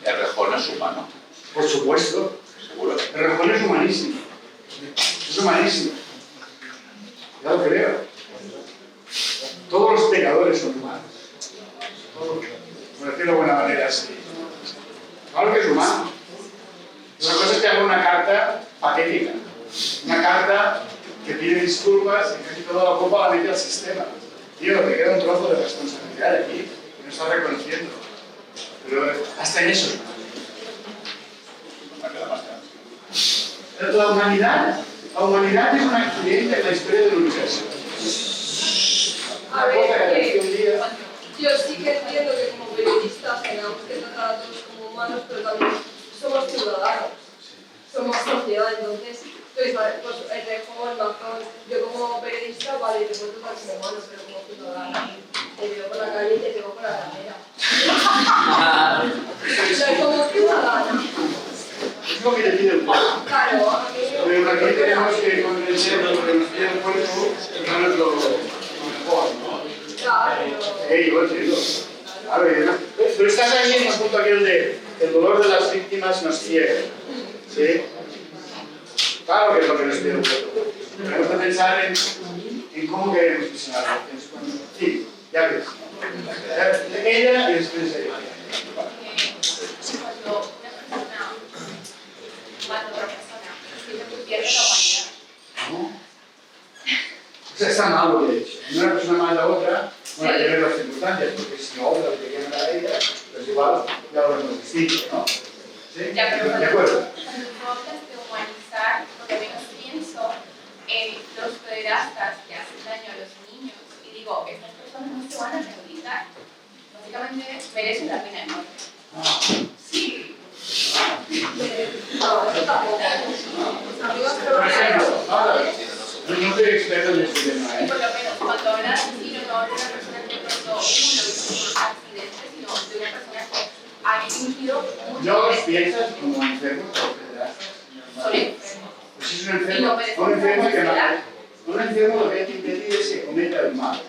Speaker 3: Errejón es humano,
Speaker 1: por supuesto.
Speaker 3: seguro.
Speaker 1: El Rejón es humanísimo. Es humanísimo. Ya lo creo. Todos los pecadores son humanos. Todos. Por decirlo de buena manera, sí. Claro que es humano. Una cosa es que haga una carta patética. Una carta que pide disculpas y casi toda la culpa la mete al sistema. Tío, te queda un trozo de responsabilidad aquí que no estás reconociendo. Pero hasta en eso.
Speaker 3: Me queda más claro.
Speaker 1: La humanidad es un accidente en la historia del universo.
Speaker 7: A ver, yo sí que entiendo que como periodistas tengamos que tratar a todos como humanos, pero también somos ciudadanos, somos sociedad, entonces, pues el Rejón, Mazón, yo como periodista, vale, te puedo tratar como humano, pero como ciudadano, te veo por la calle y te pego por la carrera. Pero como ciudadana.
Speaker 1: Es lo que te pide el pueblo.
Speaker 7: Claro, a mí
Speaker 1: Pero aquí tenemos que convencer a lo que nos pide el cuerpo, que no es lo mejor, ¿no?
Speaker 7: claro,
Speaker 1: Yo entiendo. A ver, pero estás ahí en el punto aquel de el dolor de las víctimas nos ciega. ¿Sí? Claro que es lo que nos pide el cuerpo. Tenemos que pensar en cómo queremos que sea la relación. Sí, ya ves. Ella y después ella.
Speaker 4: Cuando una persona pierde la humanidad.
Speaker 1: ¿No? O sea, está mal lo que he dicho. Una persona mata a otra, bueno, hay que ver las circunstancias, porque si no, otra que quiere matar a ella, pues igual ya lo hemos distinto, ¿no? ¿Sí?
Speaker 4: Ya, pero
Speaker 1: ¿De acuerdo?
Speaker 4: cuando tú hablas de humanizar, lo que menos pienso en los pederastas que hacen daño a los niños, y digo, estas personas no se van a rehabilitar. Básicamente merecen la pena de muerte.
Speaker 1: soy experto en este tema,
Speaker 4: Y por lo menos cuando habla de asesino, no habla de una persona que pronto uno hizo por accidente, sino de una persona que ha infringido mucho.
Speaker 1: ¿No los piensas como enfermos o pederastas?
Speaker 4: Son enfermos.
Speaker 1: Pues es un enfermo que mata. Un enfermo lo que hay que impedir es que cometa el mal.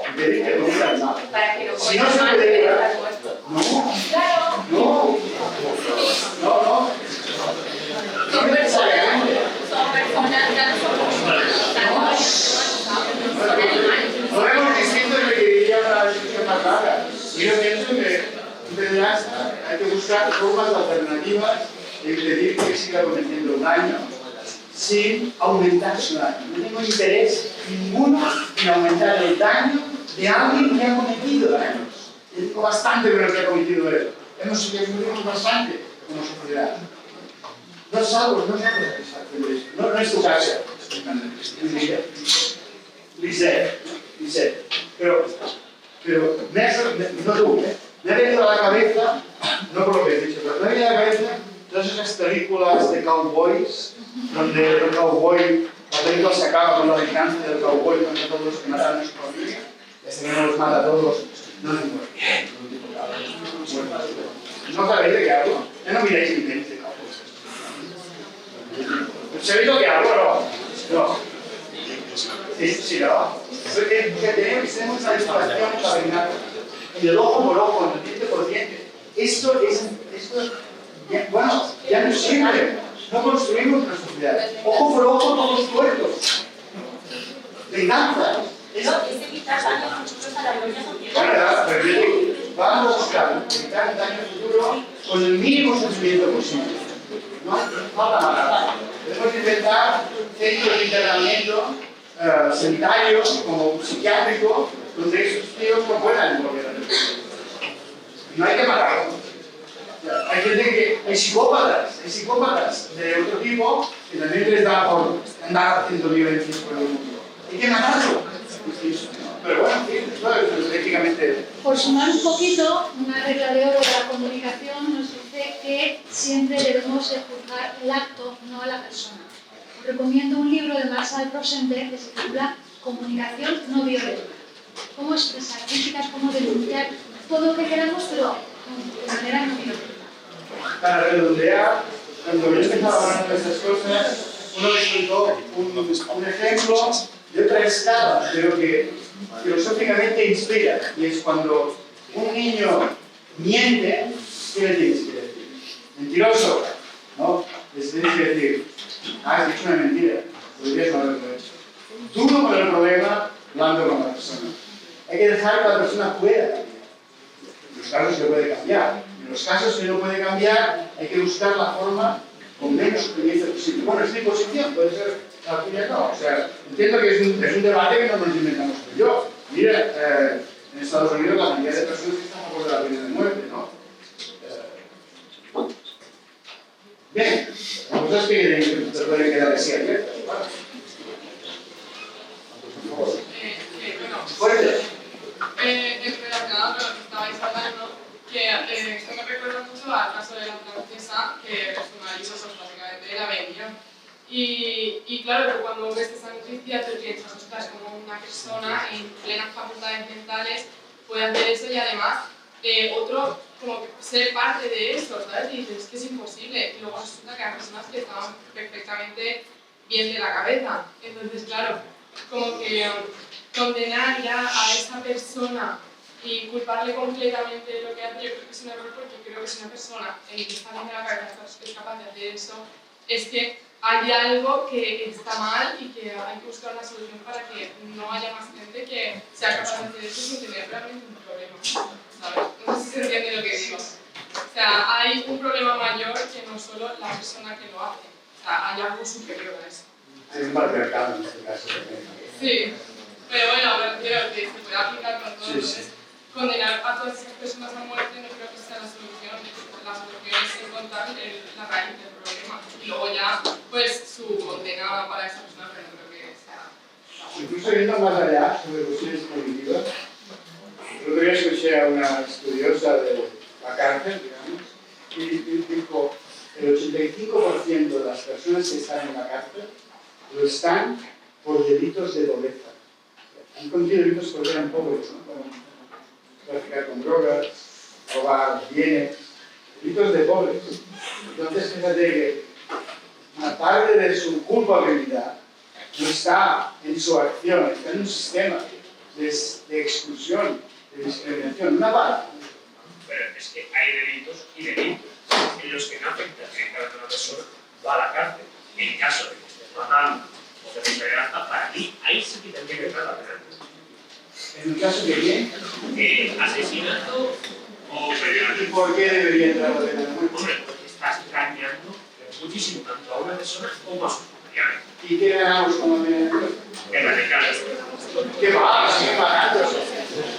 Speaker 1: Impedir que cometa el mal.
Speaker 4: Para que lo
Speaker 1: Si no se puede curar. No.
Speaker 4: Claro.
Speaker 1: No.
Speaker 4: Son personas, ya no son personas, son animales.
Speaker 1: Podemos distinto de que diría una discusión más larga. Yo pienso que en pederasta hay que buscar formas alternativas de impedir que siga cometiendo daño sin aumentar su daño. No tengo interés ninguno en aumentar el daño de alguien que ha cometido daños. Yo digo bastante con lo que ha cometido él. Hemos sufrido bastante como sociedad. No salgo satisfacción de eso. No es tu caso. Lisette. Pero no tú, me ha venido a la cabeza, no por lo que he dicho, pero me ha venido a la cabeza todas esas películas de cowboys, donde el cowboy, la película se acaba con la venganza del cowboy contra todos los que mataron a su familia, y hasta que no los mata a todos, no les muere. ¿No sabéis de qué hablo? Ya no miráis ni tenéis de cowboys. ¿Sabéis lo que hablo? No. Sí, ¿no? Porque tenemos una distracción para venganza. Y el ojo por ojo, el diente por diente. Esto ya no sirve. No construimos una sociedad. Ojo por ojo, todos muertos. Venganza.
Speaker 5: Es evitar daños futuros a la propia sociedad.
Speaker 1: Bueno, vamos a buscar evitar el daño futuro con el mínimo sufrimiento posible. No falta nada. Podemos inventar centros de internamiento sanitario como psiquiátrico, donde esos tíos no puedan volver a la vida. No hay que matarlos. Hay gente hay psicópatas de otro tipo que también les da por andar haciendo violencias por el mundo. Hay que matarlo. Pero bueno, sí, esto es éticamente.
Speaker 8: Por sumar un poquito, una regla de oro de la comunicación nos dice que siempre debemos de juzgar el acto, no a la persona. Os recomiendo un libro de Marshall Rosenberg que se titula Comunicación no violenta. Cómo expresar críticas, cómo denunciar todo lo que queramos, pero de manera no violenta.
Speaker 1: Para redondear, cuando yo estaba hablando de estas cosas, uno me contó un ejemplo de otra escala, pero que filosóficamente inspira, y es cuando un niño miente, ¿qué le tienes que decir? Mentiroso, ¿no? Les tienes que decir, has dicho una mentira, podrías no haberlo hecho. Duro con el problema, blando con la persona. Hay que dejar que la persona pueda cambiar. En los casos se puede cambiar. En los casos que no puede cambiar, hay que buscar la forma con menos experiencia posible. Bueno, es mi posición, puede ser la tuya no. O sea, entiendo que es un debate que no nos inventamos tú y yo. Mira, en Estados Unidos la mayoría de personas que están a favor de la pena de muerte, ¿no? Bien, las cosas que te pueden quedar así abiertas. Fuerte.
Speaker 9: Relacionado con lo que estabais hablando, que esto me recuerda mucho al caso de la francesa que personalizó básicamente la venía. Y claro, que cuando ves esa noticia te piensas, ostras, como una persona en plenas facultades mentales puede hacer eso y además otro como que ser parte de eso, ¿sabes? Y dices, es que es imposible. Y luego resulta que hay personas que estaban perfectamente bien de la cabeza. Entonces, claro, como que condenar ya a esa persona y culparle completamente de lo que hace, yo creo que es un error porque creo que si una persona que está bien de la cabeza es capaz de hacer eso, es que hay algo que está mal y que hay que buscar una solución para que no haya más gente que sea capaz de hacer eso sin tener realmente un problema, ¿sabes? No sé si se entiende lo que digo. O sea, hay un problema mayor que no solo la persona que lo hace. O sea, hay algo superior a eso.
Speaker 1: Hay un patriarcado en este caso.
Speaker 9: Sí, pero bueno, creo que se puede aplicar con todo.
Speaker 1: Sí,
Speaker 9: Entonces, condenar a todas esas personas a muerte no creo que sea la solución. La solución es encontrar la raíz del problema. Y luego ya, pues, su condena para esa persona, pero no creo que sea...
Speaker 1: Incluso yendo más allá sobre cuestiones cognitivas, el otro día escuché a una estudiosa de la cárcel, digamos, y dijo el 85% de las personas que están en la cárcel lo están por delitos de pobreza. Han cometido delitos porque eran pobres, ¿no? Como traficar con drogas, robar bienes, delitos de pobres. Entonces, fíjate que una parte de su culpabilidad no está en su acción, está en un sistema de exclusión, de discriminación, una parte.
Speaker 10: Pero es que hay delitos y delitos en los que no afecta directamente a una persona, va a la cárcel. En caso de que estés matando o que te entregas, para mí, ahí sí que tendría que entrar la pena.
Speaker 1: En el caso de quién,
Speaker 10: Asesinato o
Speaker 1: ¿y por qué debería entrar la pena de muerte?
Speaker 10: Hombre, porque estás dañando muchísimo tanto a una persona como a sus familiares.
Speaker 1: ¿Y qué ganamos con la pena de muerte?
Speaker 10: Erradicar
Speaker 1: ¿Qué va? Sigue pagando.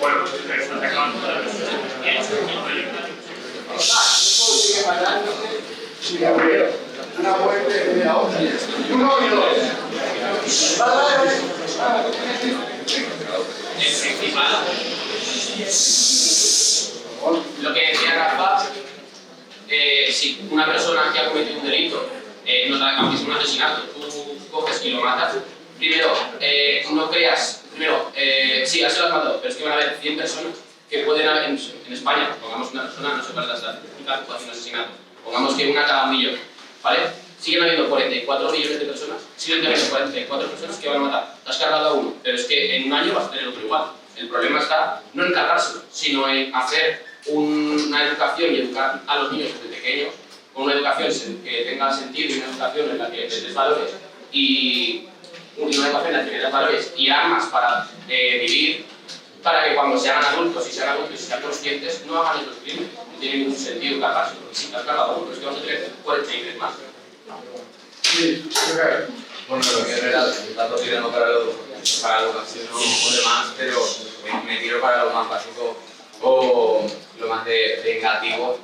Speaker 10: bueno, pues estás acabando de la persona y eso no hay
Speaker 1: Sigue matándose, sigue abriendo. Una muerte de la otra. Uno y dos.
Speaker 2: Lo que decía Rafa, si una persona que ha cometido un delito, aunque es un asesinato, tú coges y lo matas, primero, no creas, sí, así lo has matado, pero es que van a haber 100 personas que pueden haber en España, pongamos una persona, no sé cuál es la estadística, hace un asesinato, pongamos que una cada 1 millón, ¿vale? Siguen habiendo 44 millones de personas, siguen habiendo 44 personas que van a matar. Te has cargado a uno, pero es que en un año vas a tener otro igual. El problema está no en cargárselo, sino en hacer una educación y educar a los niños desde pequeños con una educación que tenga sentido y una educación en la que les des valores y una educación en la que les des valores y armas para vivir, para que cuando sean adultos y sean conscientes no hagan esos crímenes. No tiene ningún sentido cargárselo, porque si te has cargado a uno, es que vamos a tener 43 más.
Speaker 1: Sí, claro.
Speaker 2: Bueno, lo que es verdad, tanto tirando para la educación o demás, pero me tiro para lo más básico o lo más vengativo.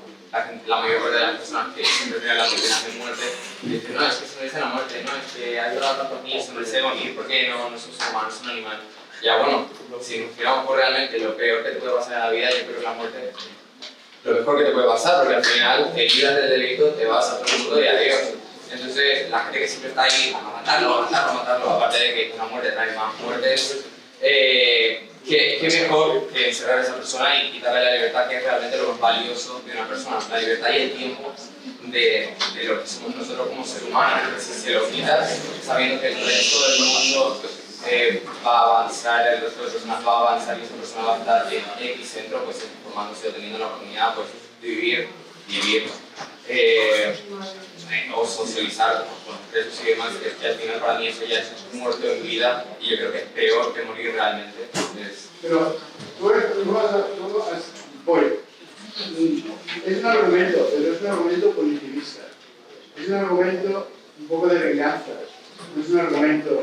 Speaker 2: La mayor parte de las personas que siempre miran las penas de muerte dicen, no, es que se merece la muerte, no, es que ha ayudado a tantos niños, se merece morir porque no es un ser humano, es un animal. Ya bueno, si nos fijamos por realmente lo peor que te puede pasar en la vida, yo creo que la muerte lo mejor que te puede pasar, porque al final te libras del delito, te vas a otro mundo y adiós. Entonces, la gente que siempre está ahí a matarlo, aparte de que una muerte trae más muertes, ¿qué mejor que encerrar a esa persona y quitarle la libertad, que es realmente lo más valioso de una persona? La libertad y el tiempo de lo que somos nosotros como seres humanos. Si se lo quitas, sabiendo que el resto del mundo va a avanzar, el resto de personas va a avanzar y esa persona va a estar en X centro, pues formándose o teniendo la oportunidad pues, de vivir o socializar con presos y demás, que al final para mí eso ya es muerto en vida y yo creo que es peor que morir realmente.
Speaker 1: Pero es un argumento, pero es un argumento positivista. Es un argumento un poco de venganza, no es un argumento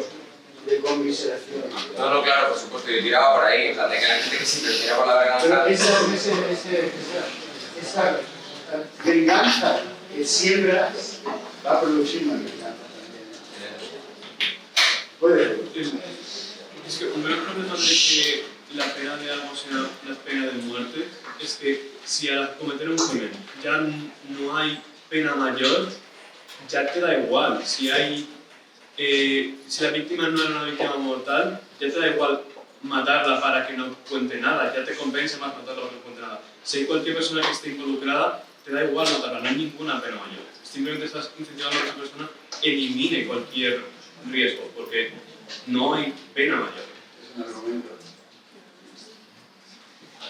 Speaker 1: de conmiseración.
Speaker 2: No, claro, por supuesto, yo tiraba por ahí, o sea, de que la gente que siempre tira por la venganza.
Speaker 1: Pero esa venganza que siembras va a producir una venganza también. Puede.
Speaker 11: Es que un gran problema de que la pena de algo sea la pena de muerte es que si al cometer un crimen ya no hay pena mayor, ya te da igual. Si la víctima no era una víctima mortal, ya te da igual matarla para que no cuente nada, ya te compensa más matarla para que no cuente nada. Si hay cualquier persona que esté involucrada, te da igual matarla, no hay ninguna pena mayor. Simplemente estás incentivando a que esa persona elimine cualquier riesgo, porque no hay pena mayor.
Speaker 1: Es un argumento.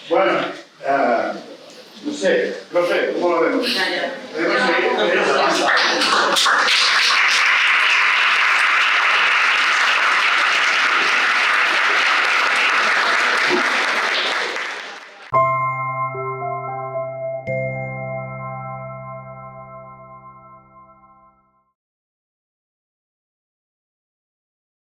Speaker 1: Bueno, no sé, profe, ¿cómo lo vemos? ¿Podemos seguir?